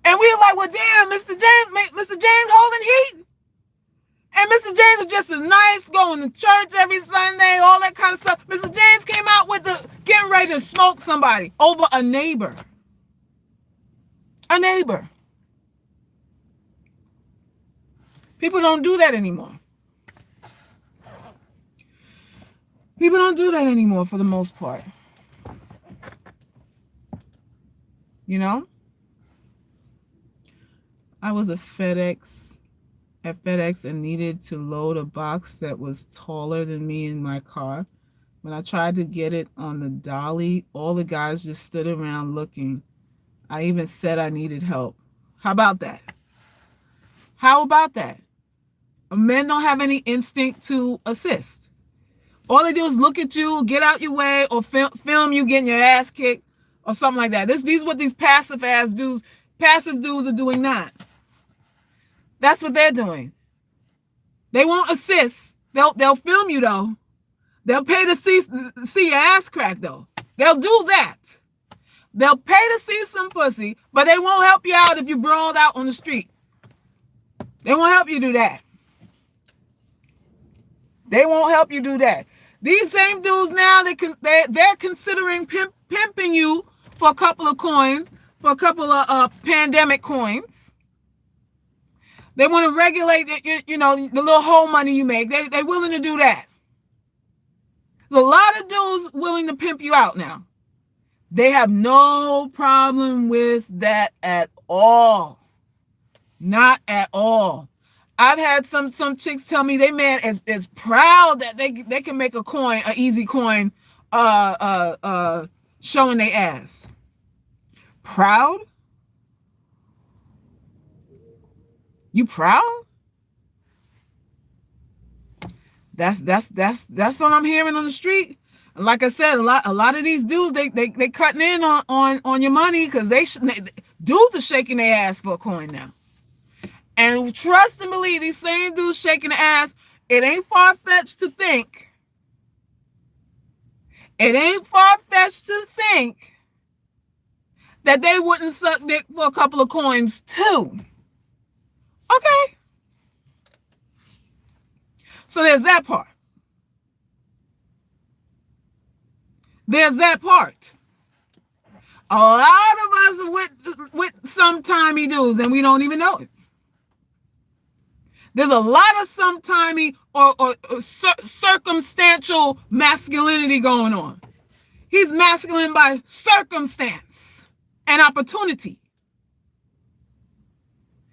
And we were like, well, damn, Mr. James holding heat. And Mr. James was just as nice, going to church every Sunday, all that kind of stuff. Mr. James came out with getting ready to smoke somebody over a neighbor. A neighbor. People don't do that anymore. People don't do that anymore for the most part. You know? I was at FedEx and needed to load a box that was taller than me in my car. When I tried to get it on the dolly, all the guys just stood around looking. I even said I needed help. How about that? How about that? Men don't have any instinct to assist. All they do is look at you, get out your way, or film you getting your ass kicked or something like that. These what these passive dudes are doing now. That's what they're doing. They won't assist. They'll film you though. They'll pay to see your ass crack though. They'll do that. They'll pay to see some pussy, but they won't help you out if you brawled out on the street. They won't help you do that. They won't help you do that. These same dudes now, they're considering pimping you for a couple of coins, for a couple of pandemic coins. They want to regulate, the little home money you make. They're willing to do that. There's a lot of dudes willing to pimp you out now. They have no problem with that at all. Not at all. I've had some chicks tell me they man is proud that they can make a coin, an easy coin, showing their ass. Proud? You proud? That's what I'm hearing on the street. And like I said, a lot of these dudes they cutting in on your money because dudes are shaking their ass for a coin now. And trust and believe, these same dudes shaking the ass, it ain't far-fetched to think. It ain't far-fetched to think that they wouldn't suck dick for a couple of coins too. Okay. So there's that part. There's that part. A lot of us are with some timey dudes and we don't even know it. There's a lot of sometimey or circumstantial masculinity going on. He's masculine by circumstance and opportunity.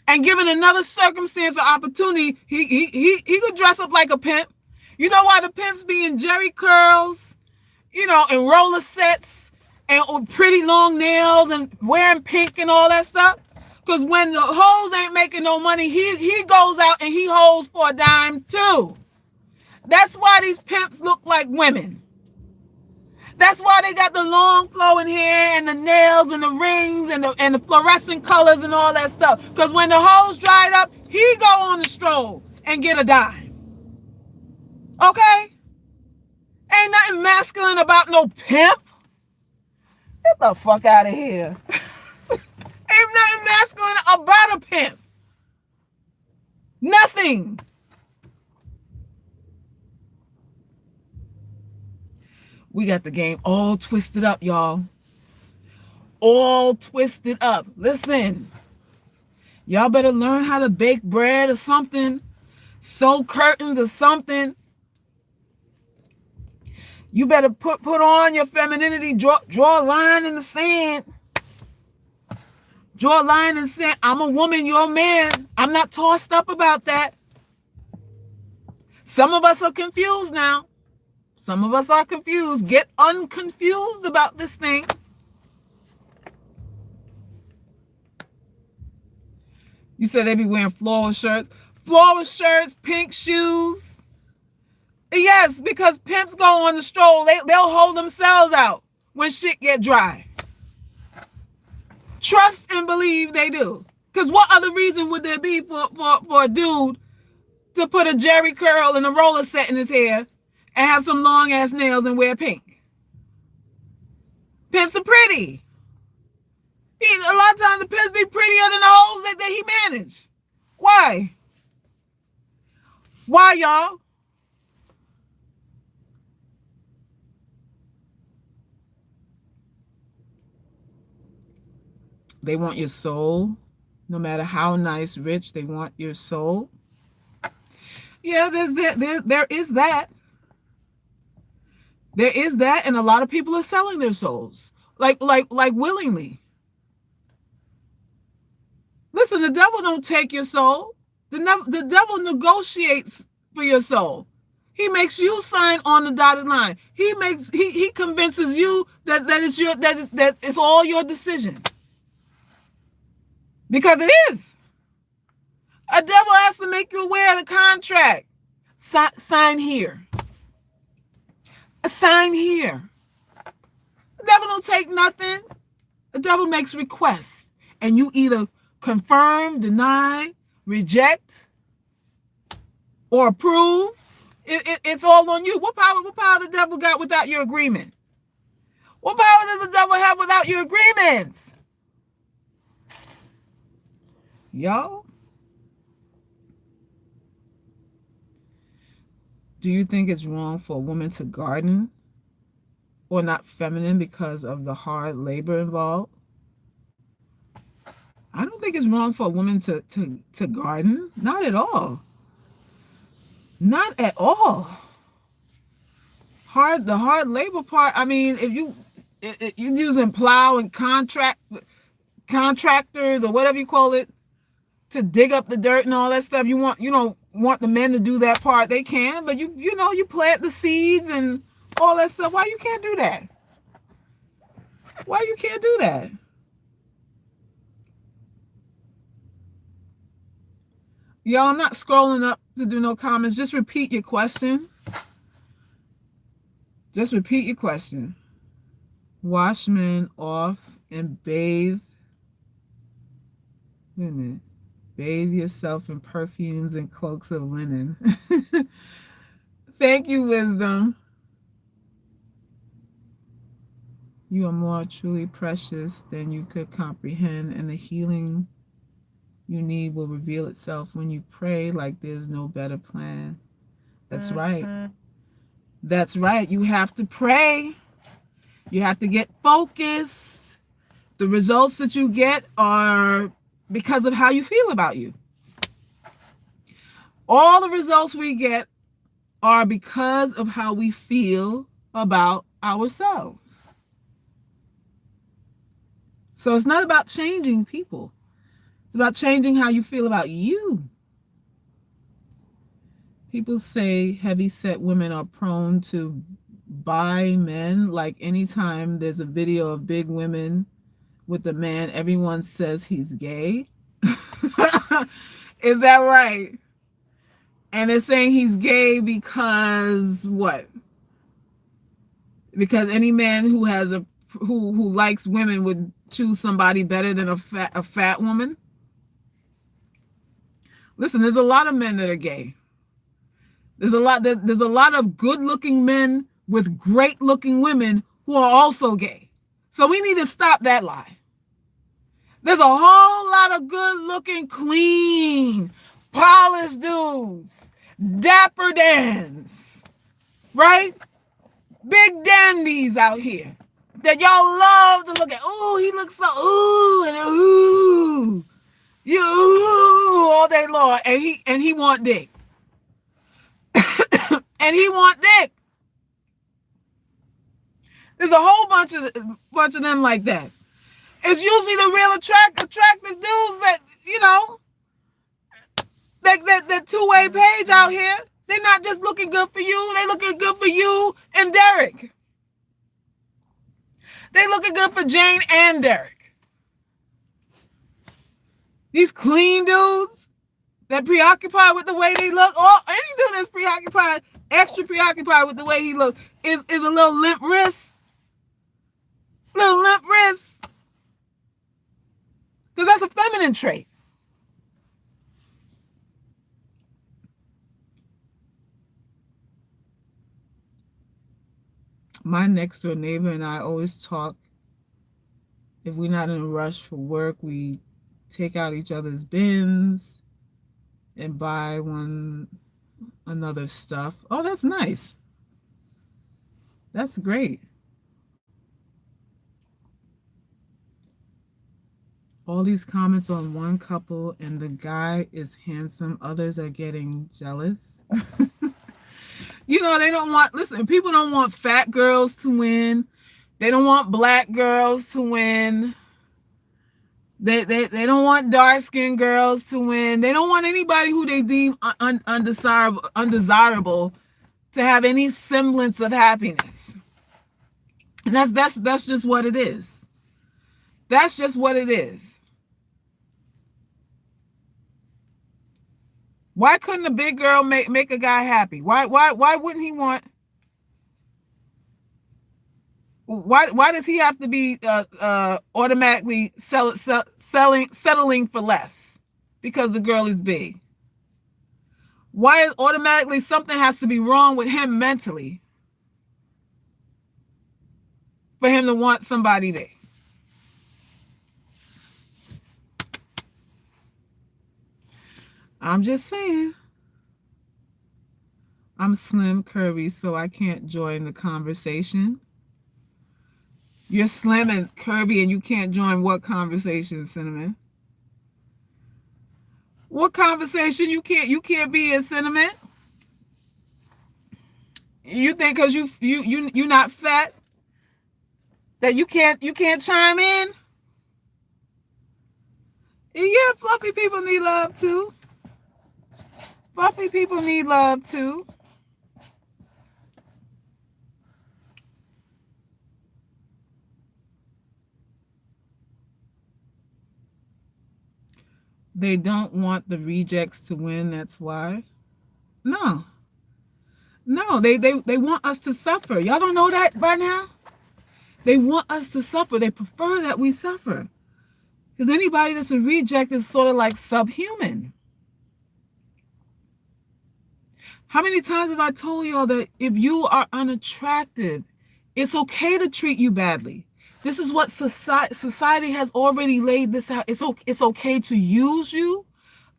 And given another circumstance or opportunity, he could dress up like a pimp. You know why the pimps be in jerry curls, and roller sets and pretty long nails and wearing pink and all that stuff? Because when the hoes ain't making no money, he goes out and he hoes for a dime too. That's why these pimps look like women. That's why they got the long flowing hair and the nails and the rings and the fluorescent colors and all that stuff. Because when the hoes dried up, he go on the stroll and get a dime. Okay? Ain't nothing masculine about no pimp. Get the fuck out of here. Ain't nothing masculine about a pimp. Nothing. We got the game all twisted up, y'all. All twisted up. Listen. Y'all better learn how to bake bread or something. Sew curtains or something. You better put on your femininity. Draw a line in the sand. Draw a line and say, I'm a woman, you're a man. I'm not tossed up about that. Some of us are confused now. Some of us are confused. Get unconfused about this thing. You said they be wearing floral shirts. Floral shirts, pink shoes. Yes, because pimps go on the stroll. They'll hold themselves out when shit get dry. Trust and believe they do. Because what other reason would there be for a dude to put a Jerry curl and a roller set in his hair and have some long ass nails and wear pink? Pimps are pretty. A lot of times the pimps be prettier than the hoes that he manage. Why? Why, y'all? They want your soul. No matter how nice, rich, they want your soul. Yeah, there is that. There is that, and a lot of people are selling their souls. Like willingly. Listen, the devil don't take your soul. The devil negotiates for your soul. He makes you sign on the dotted line. He convinces you that it's all your decision. Because it is. A devil has to make you aware of the contract. Sign here. Sign here. The devil don't take nothing. The devil makes requests. And you either confirm, deny, reject, or approve. It's all on you. What power the devil got without your agreement? What power does the devil have without your agreements? Y'all? Do you think it's wrong for a woman to garden or not feminine because of the hard labor involved? I don't think it's wrong for a woman to garden. Not at all. Not at all. The hard labor part, I mean, if you're using plow and contractors or whatever you call it to dig up the dirt and all that stuff, you don't want the men to do that part. They can, but you plant the seeds and all that stuff. Why you can't do that? Why you can't do that? Y'all, I'm not scrolling up to do no comments. Just repeat your question. Just repeat your question. Wash men off and bathe. Wait a minute. Bathe yourself in perfumes and cloaks of linen. Thank you, wisdom. You are more truly precious than you could comprehend, and the healing you need will reveal itself when you pray like there's no better plan. That's right. That's right. You have to pray. You have to get focused. The results that you get are because of how you feel about you. All the results we get are because of how we feel about ourselves. So it's not about changing people. It's about changing how you feel about you. People say heavy-set women are prone to buy men. Like anytime there's a video of big women with a man, everyone says he's gay. Is that right? And they're saying he's gay because what? Because any man who has who likes women would choose somebody better than a fat woman. Listen, there's a lot of men that are gay. There's a lot of good-looking men with great-looking women who are also gay. So we need to stop that lie. There's a whole lot of good-looking, clean, polished dudes, dapper dans, right? Big dandies out here that y'all love to look at. Ooh, he looks so ooh, you all day long, and he want dick. And he want dick. There's a whole bunch of them like that. It's usually the real attractive dudes that, that two-way page out here. They're not just looking good for you. They looking good for you and Derek. They looking good for Jane and Derek. These clean dudes that preoccupied with the way they look. Oh, any dude that's preoccupied, extra preoccupied with the way he looks is a little limp wrist. Little limp wrist. Because that's a feminine trait. My next door neighbor and I always talk. If we're not in a rush for work, we take out each other's bins and buy one another stuff. Oh, that's nice. That's great. All these comments on one couple, and the guy is handsome. Others are getting jealous. You know, they don't want, listen, people don't want fat girls to win. They don't want black girls to win. They don't want dark-skinned girls to win. They don't want anybody who they deem undesirable to have any semblance of happiness. And that's just what it is. That's just what it is. Why couldn't a big girl make a guy happy? Why wouldn't he want? Why does he have to be automatically settling for less because the girl is big? Why is automatically something has to be wrong with him mentally for him to want somebody big? I'm just saying. I'm slim, curvy, so I can't join the conversation. You're slim and curvy and you can't join what conversation, Cinnamon? What conversation you can't be in, Cinnamon? You think because you're not fat that you can't chime in? Yeah, fluffy people need love too. Fluffy people need love too. They don't want the rejects to win, that's why. No, they want us to suffer. Y'all don't know that by now? They want us to suffer. They prefer that we suffer. Because anybody that's a reject is sort of like subhuman. How many times have I told y'all that if you are unattractive, it's okay to treat you badly? This is what society has already laid this out. It's okay to use you,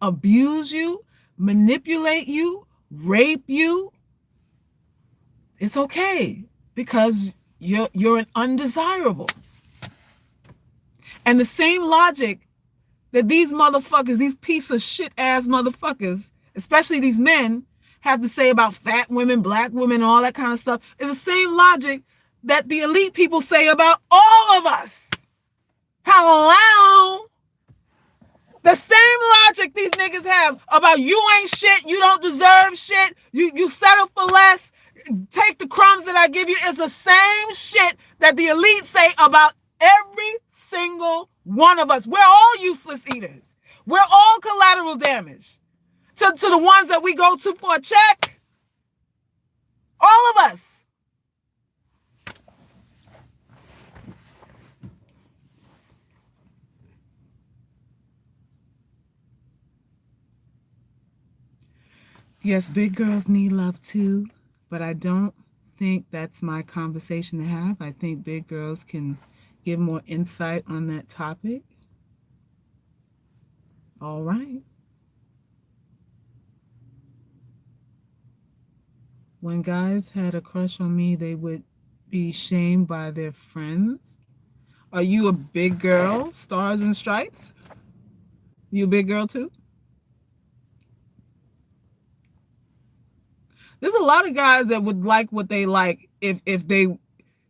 abuse you, manipulate you, rape you. It's okay because you're an undesirable. And the same logic that these motherfuckers, these piece of shit ass motherfuckers, especially these men, have to say about fat women, black women, all that kind of stuff, is the same logic that the elite people say about all of us. Hello? The same logic these niggas have about you ain't shit, you don't deserve shit, you settle for less, take the crumbs that I give you, is the same shit that the elite say about every single one of us. We're all useless eaters. We're all collateral damage to the ones that we go to for a check. All of us. Yes, big girls need love too, but I don't think that's my conversation to have. I think big girls can give more insight on that topic. All right. When guys had a crush on me, they would be shamed by their friends. Are you a big girl, stars and stripes? You a big girl too? There's a lot of guys that would like what they like if they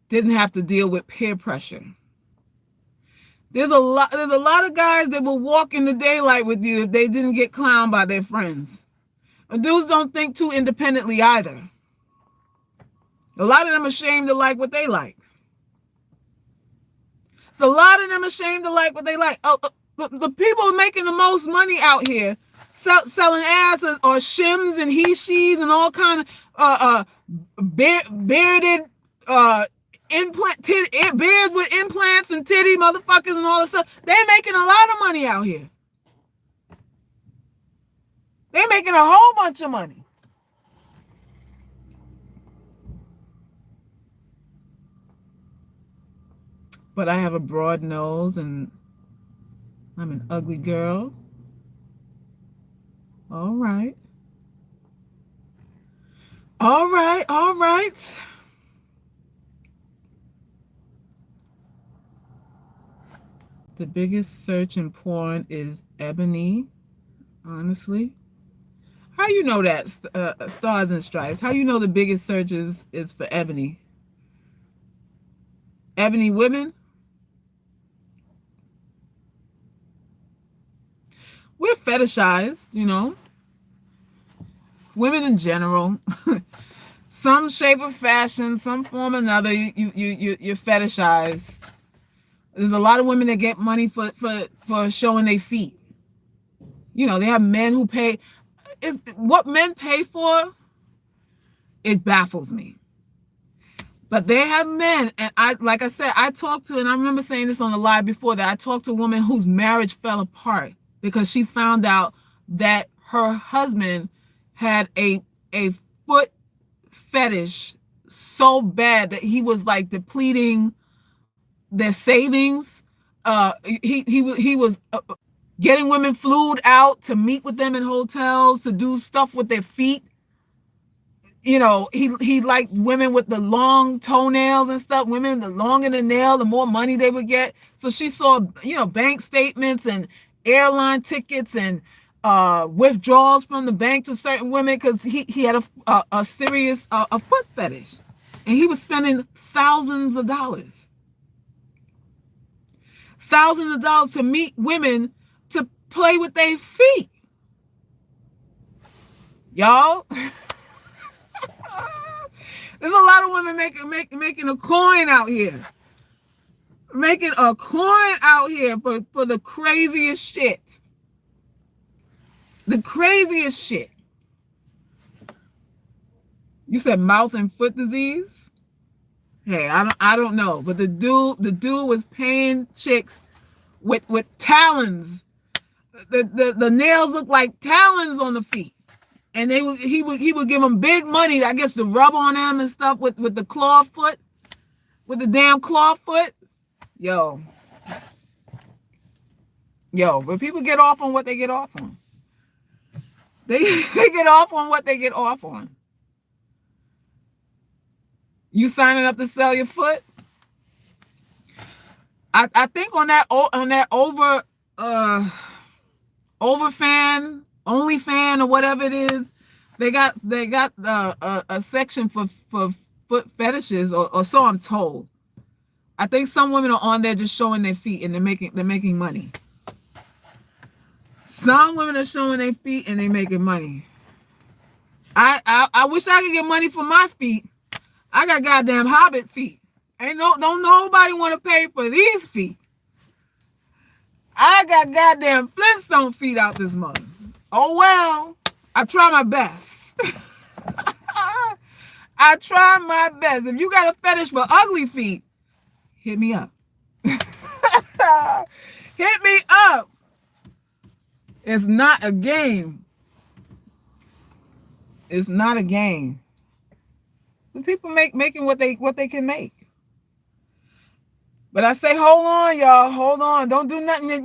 didn't have to deal with peer pressure. There's a lot of guys that will walk in the daylight with you if they didn't get clowned by their friends. And dudes don't think too independently either. A lot of them are ashamed to like what they like. So a lot of them are ashamed to like what they like. The people making the most money out here selling ass or shims and he-she's and all kind of bearded beards with implants and titty motherfuckers and all this stuff. They're making a lot of money out here. They're making a whole bunch of money. but I have a broad nose and I'm an ugly girl. All right. All right. All right. The biggest search in porn is ebony, honestly. How you know that, Stars and Stripes? How you know the biggest search is for ebony? Ebony women? We're fetishized, you know. Women in general. Some shape or fashion, some form or another, you're fetishized. There's a lot of women that get money for showing their feet. You know, they have men who pay. Is what men pay for, it baffles me. But they have men, and like I said, I talked to, and I remember saying this on the live before, that I talked to a woman whose marriage fell apart because she found out that her husband had a foot fetish so bad that he was like depleting their savings. He was getting women flued out to meet with them in hotels, to do stuff with their feet. You know, he liked women with the long toenails and stuff. Women, the longer the nail, the more money they would get. So she saw, bank statements and airline tickets and withdrawals from the bank to certain women because he had a serious a foot fetish, and he was spending thousands of dollars to meet women to play with their feet. Y'all. There's a lot of women making a coin out here. Making a coin out here for the craziest shit. The craziest shit. You said mouth and foot disease? Hey, I don't know. But the dude was paying chicks with talons. The nails look like talons on the feet. And he would give them big money, I guess, to rub on them and stuff with the claw foot, with the damn claw foot. Yo, but people get off on what they get off on. They get off on what they get off on. You signing up to sell your foot? I think on that OnlyFans or whatever it is, they got a section for foot fetishes, or so I'm told. I think some women are on there just showing their feet and they're making money. Some women are showing their feet and they're making money. I wish I could get money for my feet. I got goddamn hobbit feet. Don't nobody want to pay for these feet. I got goddamn Flintstone feet out this month. Oh well, I try my best. I try my best. If you got a fetish for ugly feet, hit me up. Hit me up. It's not a game. It's not a game. The people making what they can make. But I say, hold on, y'all. Hold on. Don't do nothing that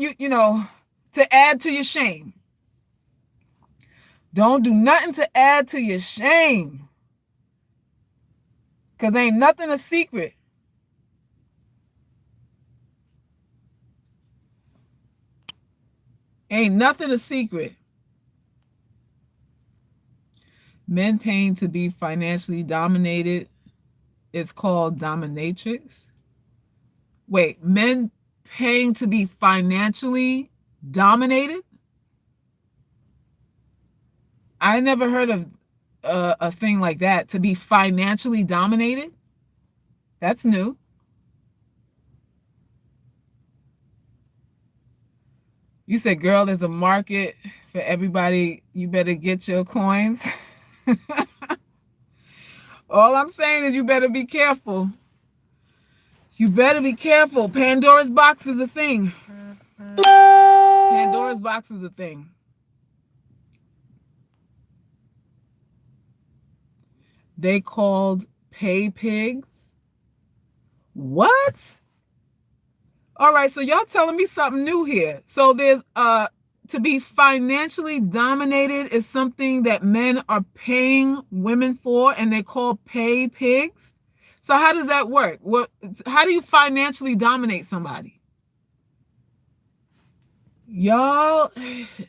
to add to your shame. Don't do nothing to add to your shame. Because ain't nothing a secret. Ain't nothing a secret. Men paying to be financially dominated is called dominatrix. Wait, men paying to be financially dominated? I never heard of a thing like that, to be financially dominated. That's new. You said, girl, there's a market for everybody. You better get your coins. All I'm saying is you better be careful. You better be careful. Pandora's box is a thing. Pandora's box is a thing. They called pay pigs. What? All right, so y'all telling me something new here. So there's to be financially dominated is something that men are paying women for, and they're called pay pigs. So how does that work? How do you financially dominate somebody? Y'all,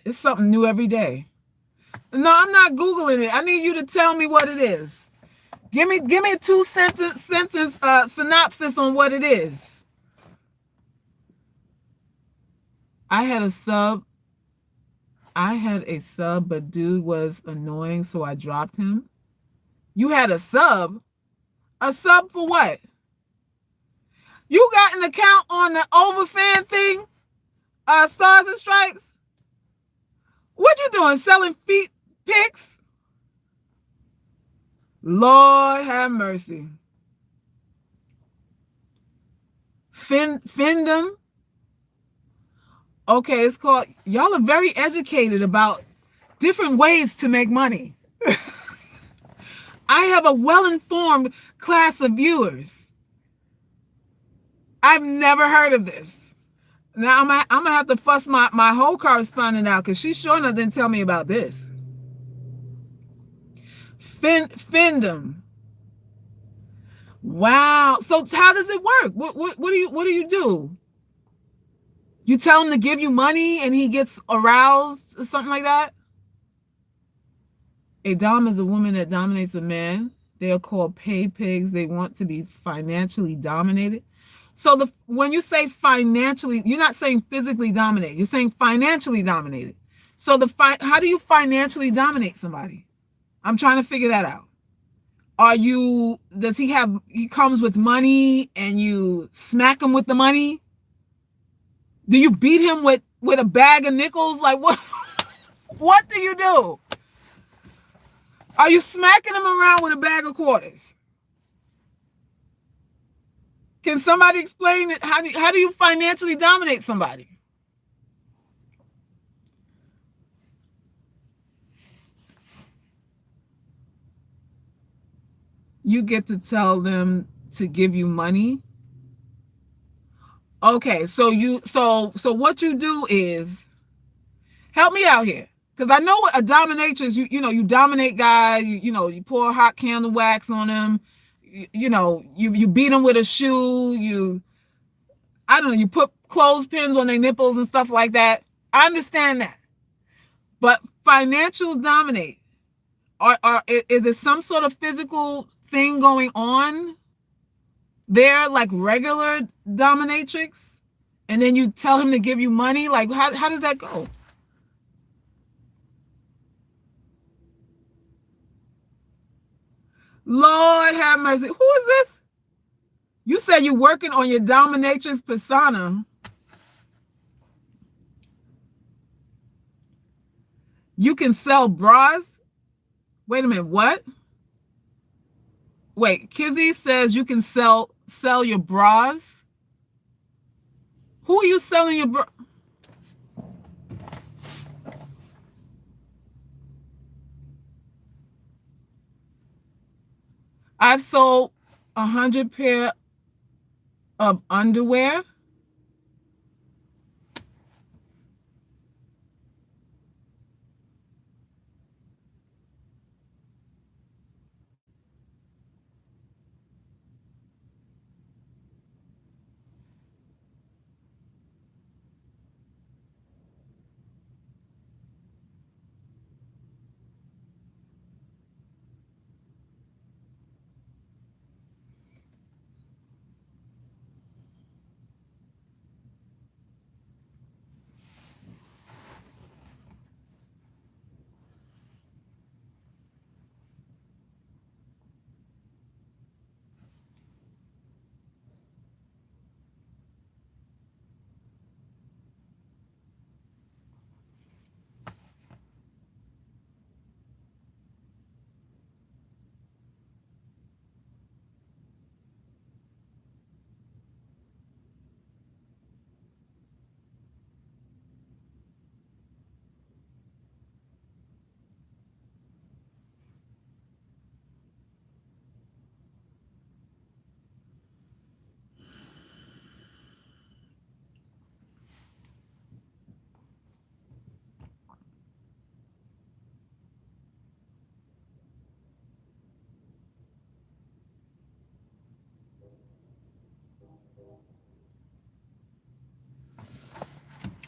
it's something new every day. No, I'm not Googling it. I need you to tell me what it is. Give me a two sentence synopsis on what it is. I had a sub, but dude was annoying, so I dropped him. You had a sub? A sub for what? You got an account on the Overfan thing? Stars and Stripes? What you doing? Selling feet pics? Lord have mercy. Findom? Okay, it's called. Y'all are very educated about different ways to make money. I have a well-informed class of viewers. I've never heard of this. Now I'm gonna have to fuss my whole correspondent out because she sure enough didn't tell me about this. Findom. Wow. So how does it work? What do you do? You tell him to give you money and he gets aroused or something like that? A dom is a woman that dominates a man. They are called pay pigs. They want to be financially dominated. So when you say financially, you're not saying physically dominate. You're saying financially dominated. So how do you financially dominate somebody? I'm trying to figure that out. Does he comes with money and you smack him with the money? Do you beat him with a bag of nickels? Like what? What do you do? Are you smacking him around with a bag of quarters? Can somebody explain it? How do you financially dominate somebody? You get to tell them to give you money. Okay, so what you do is help me out here. Because I know a dominatrix, you dominate guys, you pour hot candle wax on them, you beat them with a shoe, I don't know, you put clothespins on their nipples and stuff like that. I understand that. But financial dominate, is it some sort of physical thing going on there, like regular dominatrix? And then you tell him to give you money? Like, how does that go? Lord have mercy. Who is this? You said you're working on your dominatrix persona. You can sell bras? Wait a minute, what? Wait, Kizzy says you can sell your bras? Who are you selling your bra? I've sold 100 pair of underwear.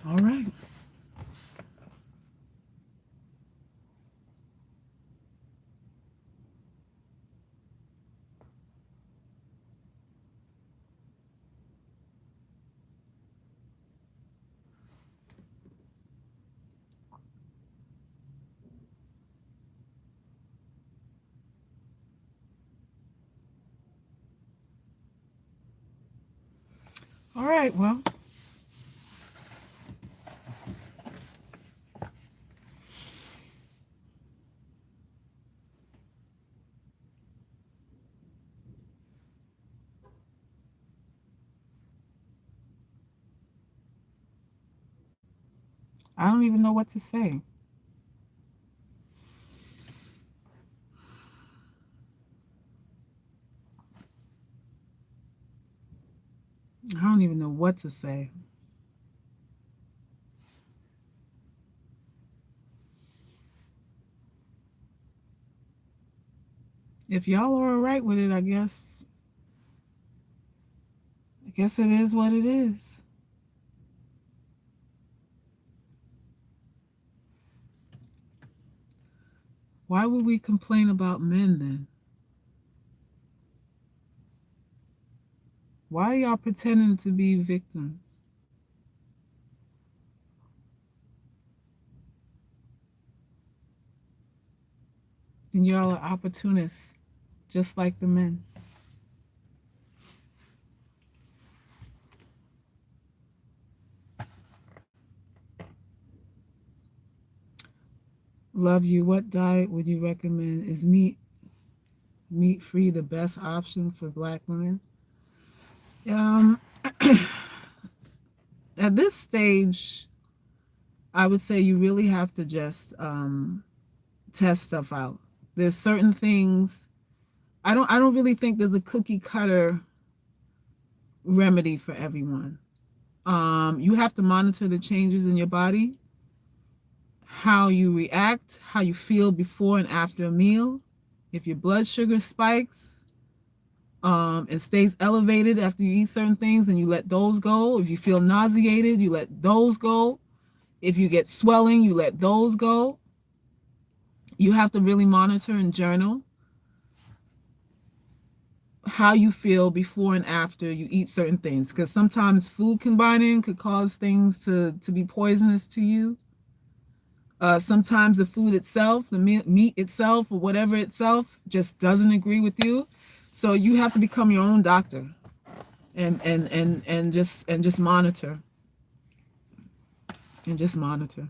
All right. All right. Well, I don't even know what to say. I don't even know what to say. If y'all are all right with it, I guess. I guess it is what it is. Why would we complain about men then? Why are y'all pretending to be victims? And y'all are opportunists, just like the men. Love you. What diet would you recommend? Is meat free the best option for black women? Um, at this stage, I would say you really have to just test stuff out. There's certain things I don't really think there's a cookie cutter remedy for everyone. You have to monitor the changes in your body, how you react, how you feel before and after a meal. If your blood sugar spikes and stays elevated after you eat certain things, and you let those go. If you feel nauseated, you let those go. If you get swelling, you let those go. You have to really monitor and journal how you feel before and after you eat certain things, because sometimes food combining could cause things to be poisonous to you. Sometimes the food itself, the meat itself, or whatever itself, just doesn't agree with you. So you have to become your own doctor, and just monitor and just monitor.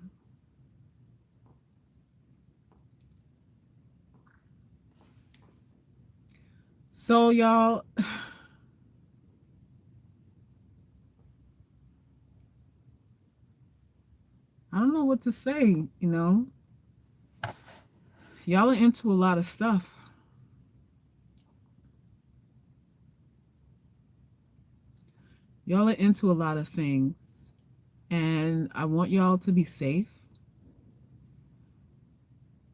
So y'all, I don't know what to say. Y'all are into a lot of stuff. Y'all are into a lot of things, and I want y'all to be safe.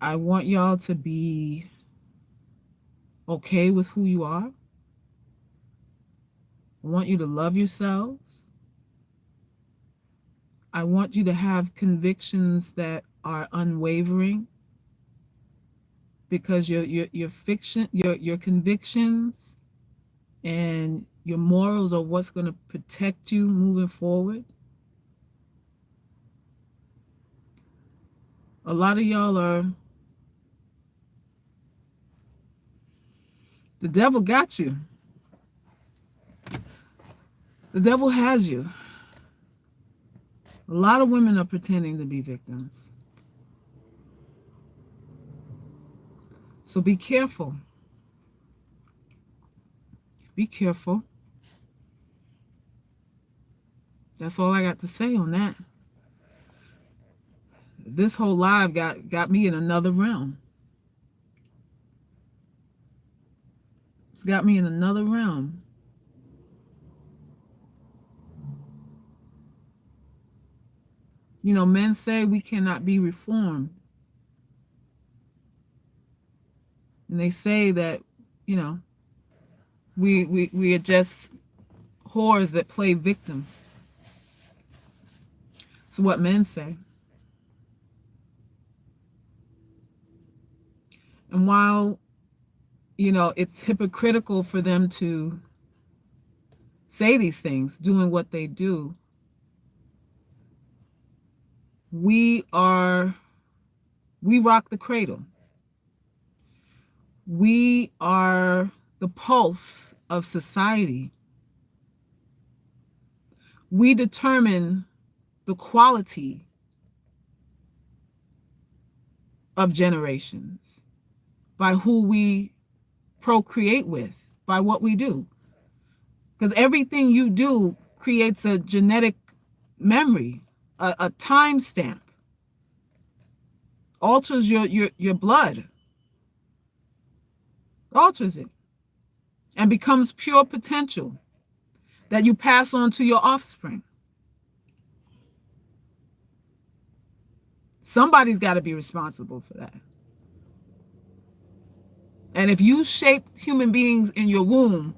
I want y'all to be okay with who you are. I want you to love yourselves. I want you to have convictions that are unwavering, because your convictions and your morals are what's going to protect you moving forward. A lot of y'all are, the devil got you. The devil has you. A lot of women are pretending to be victims. So be careful. Be careful. That's all I got to say on that. This whole live got me in another realm. It's got me in another realm. Men say we cannot be reformed. And they say that, we are just whores that play victim. what men say. And while, it's hypocritical for them to say these things, doing what they do, we rock the cradle. We are the pulse of society. We determine the quality of generations by who we procreate with, by what we do. Because everything you do creates a genetic memory, a time stamp, alters your blood, alters it, and becomes pure potential that you pass on to your offspring. Somebody's got to be responsible for that. And if you shaped human beings in your womb,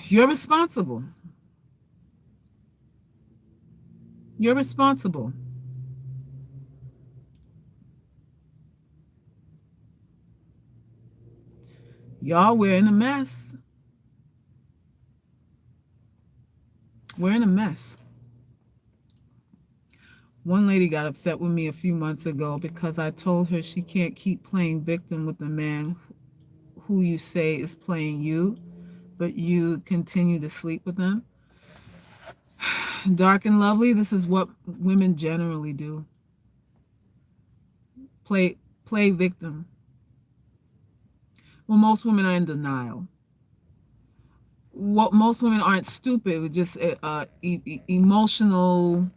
you're responsible. You're responsible. Y'all, we're in a mess. We're in a mess. One lady got upset with me a few months ago because I told her she can't keep playing victim with the man who you say is playing you, but you continue to sleep with them. Dark and lovely, this is what women generally do. Play victim. Well, most women are in denial. Most women aren't stupid, just emotional.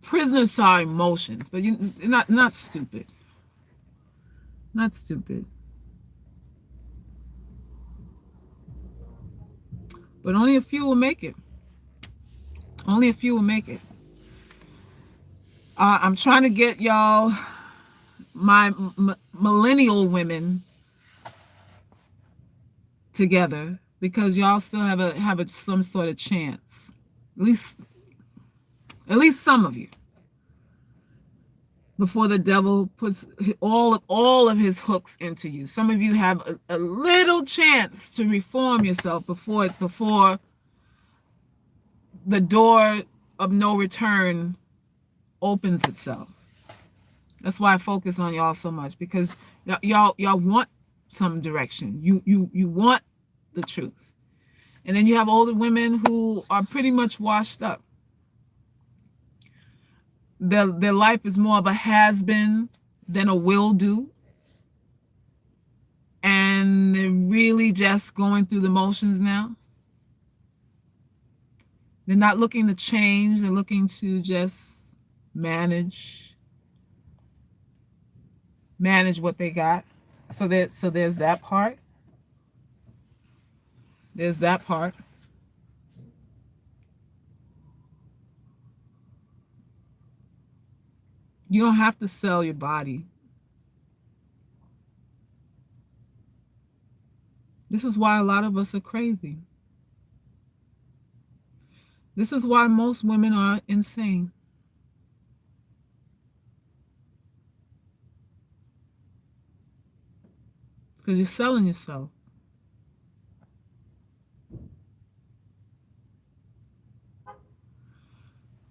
Prisoners to our emotions, but you're not stupid. Not stupid. But only a few will make it. Only a few will make it. I'm trying to get y'all, my millennial women, together because y'all still have some sort of chance. At least some of you. Before the devil puts all of his hooks into you. Some of you have a little chance to reform yourself before the door of no return opens itself. That's why I focus on y'all so much, because y'all want some direction. You want the truth. And then you have older women who are pretty much washed up. Their life is more of a has-been than a will-do. And they're really just going through the motions now. They're not looking to change. They're looking to just manage what they got. So there's that part. There's that part. You don't have to sell your body. This is why a lot of us are crazy. This is why most women are insane. Because you're selling yourself.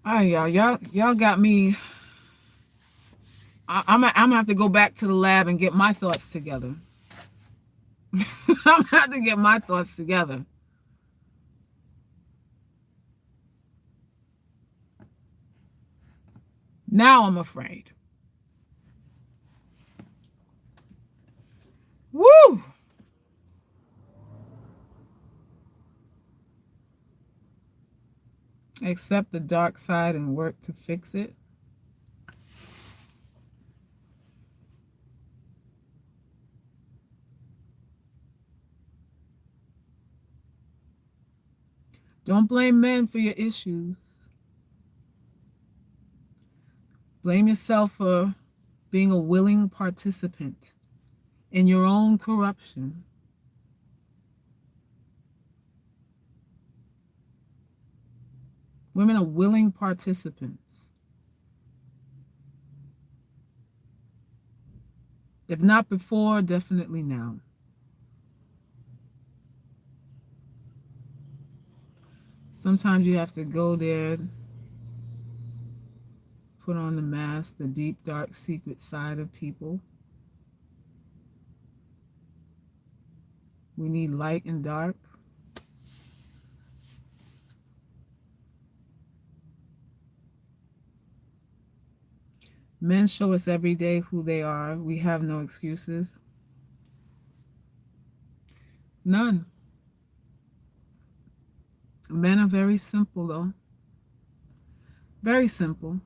All right, y'all got me. I'm gonna have to go back to the lab and get my thoughts together. I'm gonna have to get my thoughts together. Now I'm afraid. Woo! Accept the dark side and work to fix it. Don't blame men for your issues. Blame yourself for being a willing participant in your own corruption. Women are willing participants. If not before, definitely now. Sometimes you have to go there, put on the mask, the deep, dark, secret side of people. We need light and dark. Men show us every day who they are. We have no excuses. None. Men are very simple, though. Very simple.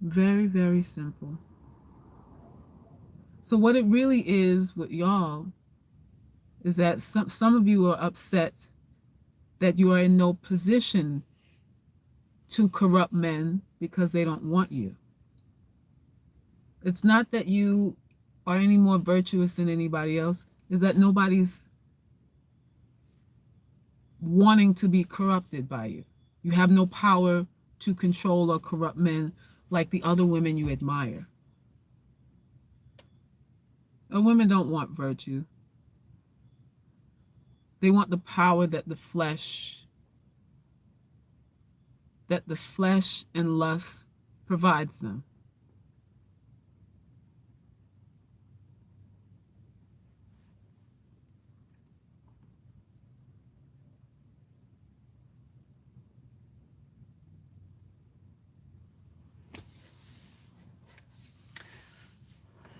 Very, very simple. So what it really is with y'all is that some of you are upset that you are in no position to corrupt men because they don't want you. It's not that you are any more virtuous than anybody else. It's that nobody's wanting to be corrupted by you. You have no power to control or corrupt men like the other women you admire. And women don't want virtue. They want the power that the flesh and lust provides them.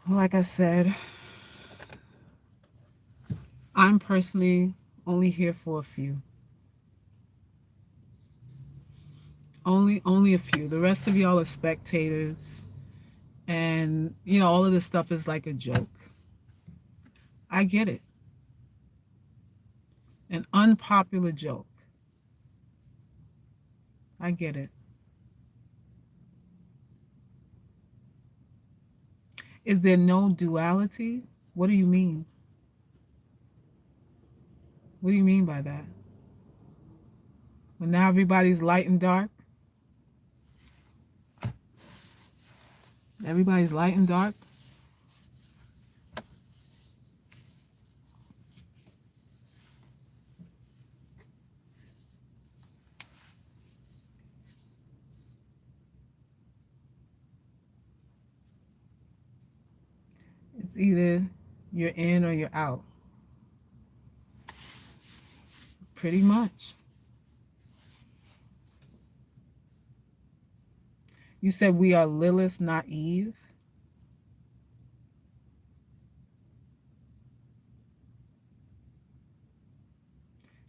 Like I said, I'm personally only here for a few. Only a few. The rest of y'all are spectators. And, all of this stuff is like a joke. I get it. An unpopular joke. I get it. Is there no duality? What do you mean? What do you mean by that? Well, now everybody's light and dark? Everybody's light and dark? It's either you're in or you're out. Pretty much. You said we are Lilith, not Eve.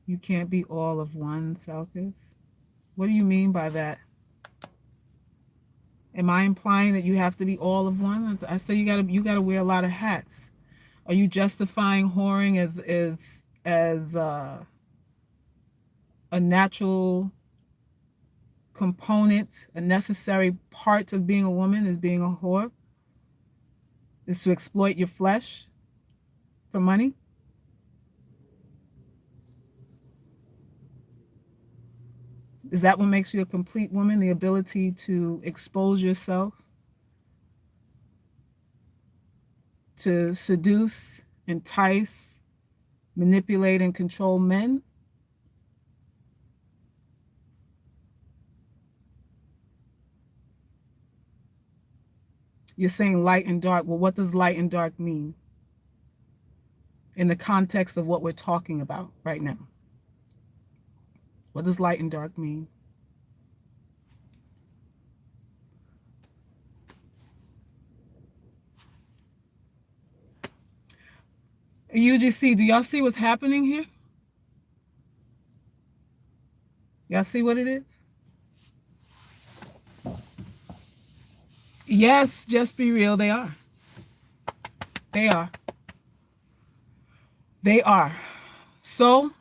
You can't be all of one, Selkis. What do you mean by that? Am I implying that you have to be all of one? I say you gotta wear a lot of hats. Are you justifying whoring as a natural component, a necessary part of being a woman is being a whore? Is to exploit your flesh for money? Is that what makes you a complete woman? The ability to expose yourself, to seduce, entice, manipulate, and control men? You're saying light and dark. Well, what does light and dark mean in the context of what we're talking about right now? What does light and dark mean? UGC, do y'all see what's happening here? Y'all see what it is? Yes, just be real. They are. They are. They are. So,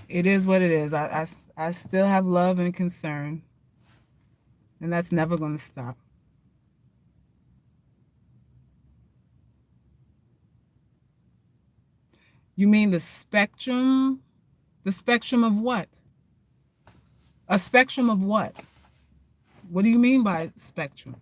it is what it is. I still have love and concern. And that's never going to stop. You mean the spectrum? The spectrum of what? A spectrum of what? What do you mean by spectrum?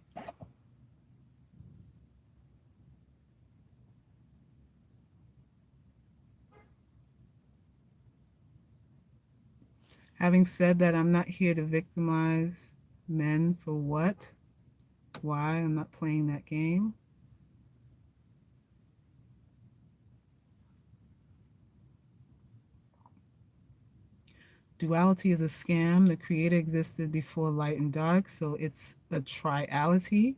Having said that, I'm not here to victimize men for what? Why? I'm not playing that game. Duality is a scam. The creator existed before light and dark, so it's a triality.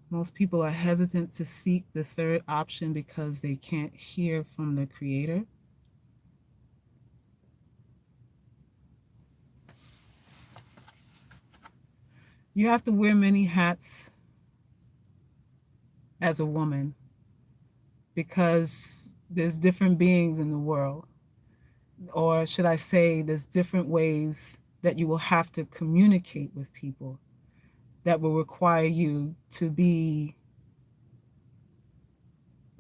Most people are hesitant to seek the third option because they can't hear from the creator. You have to wear many hats as a woman because there's different beings in the world. Or should I say, there's different ways that you will have to communicate with people that will require you to be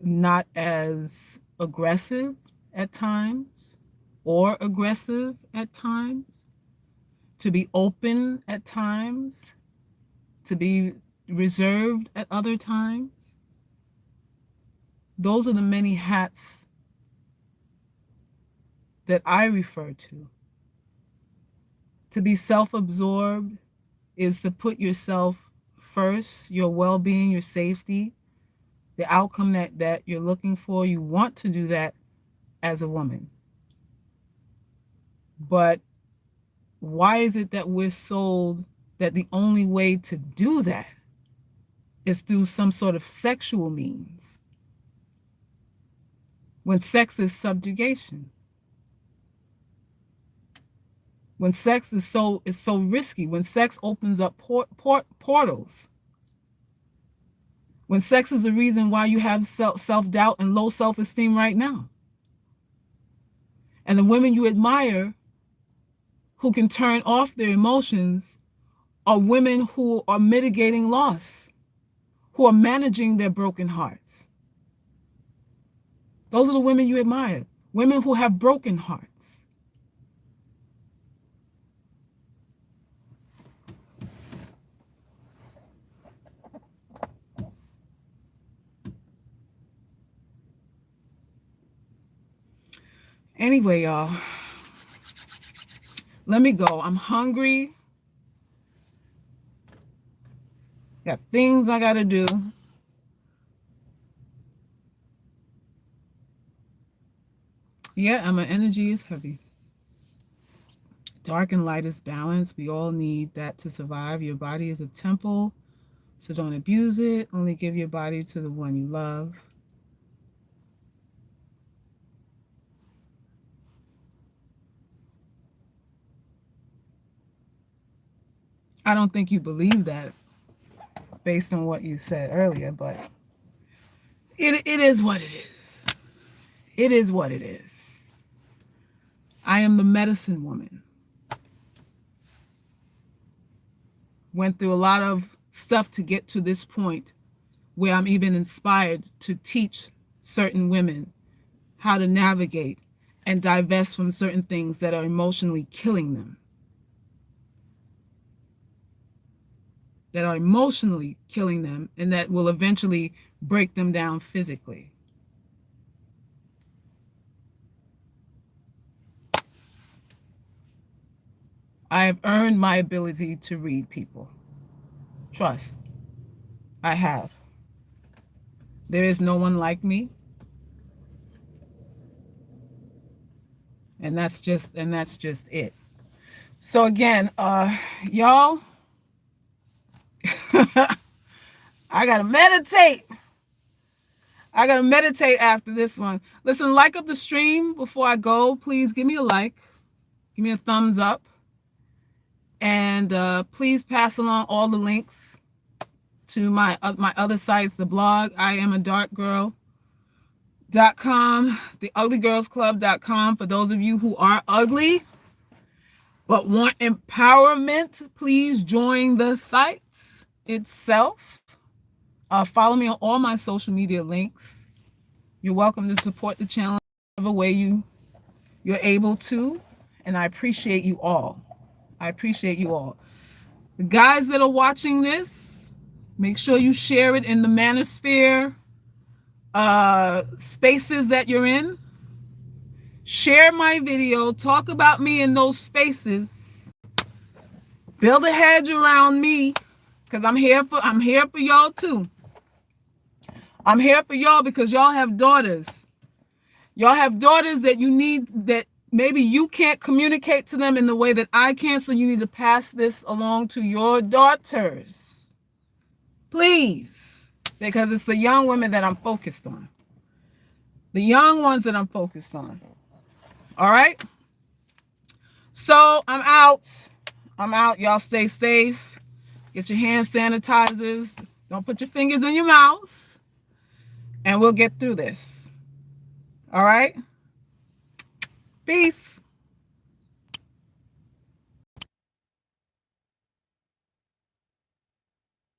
not as aggressive at times or aggressive at times, to be open at times, to be reserved at other times. Those are the many hats that I refer to. To be self-absorbed is to put yourself first, your well-being, your safety, the outcome that you're looking for. You want to do that as a woman. But why is it that we're sold that the only way to do that is through some sort of sexual means, when sex is subjugation? When sex is so risky, when sex opens up portals, when sex is the reason why you have self-doubt and low self-esteem right now. And the women you admire who can turn off their emotions are women who are mitigating loss, who are managing their broken hearts. Those are the women you admire, women who have broken hearts. Anyway, y'all, let me go. I'm hungry. Got things I got to do. Yeah, and my energy is heavy. Dark and light is balance. We all need that to survive. Your body is a temple, so don't abuse it. Only give your body to the one you love. I don't think you believe that based on what you said earlier, but it is what it is. It is what it is. I am the medicine woman. Went through a lot of stuff to get to this point where I'm even inspired to teach certain women how to navigate and divest from certain things that are emotionally killing them. That are emotionally killing them and that will eventually break them down physically. I have earned my ability to read people. Trust. I have. There is no one like me. And that's just it. So again, y'all, I gotta meditate. I gotta meditate after this one. Listen, like up the stream before I go. Please give me a like. Give me a thumbs up. And please pass along all the links to my other sites, the blog, IamADarkGirl.com, theUglyGirlsClub.com. For those of you who are ugly but want empowerment, please join the sites itself. Follow me on all my social media links. You're welcome to support the channel whatever way you're able to. And I appreciate you all. I appreciate you all. The guys that are watching this, make sure you share it in the manosphere spaces that you're in. Share my video. Talk about me in those spaces. Build a hedge around me, because I'm here for y'all too. I'm here for y'all because y'all have daughters. Y'all have daughters that you need, that maybe you can't communicate to them in the way that I can, so you need to pass this along to your daughters. Please. Because it's the young women that I'm focused on. The young ones that I'm focused on. All right? So I'm out. I'm out. Y'all stay safe. Get your hand sanitizers. Don't put your fingers in your mouth. And we'll get through this. All right? Peace.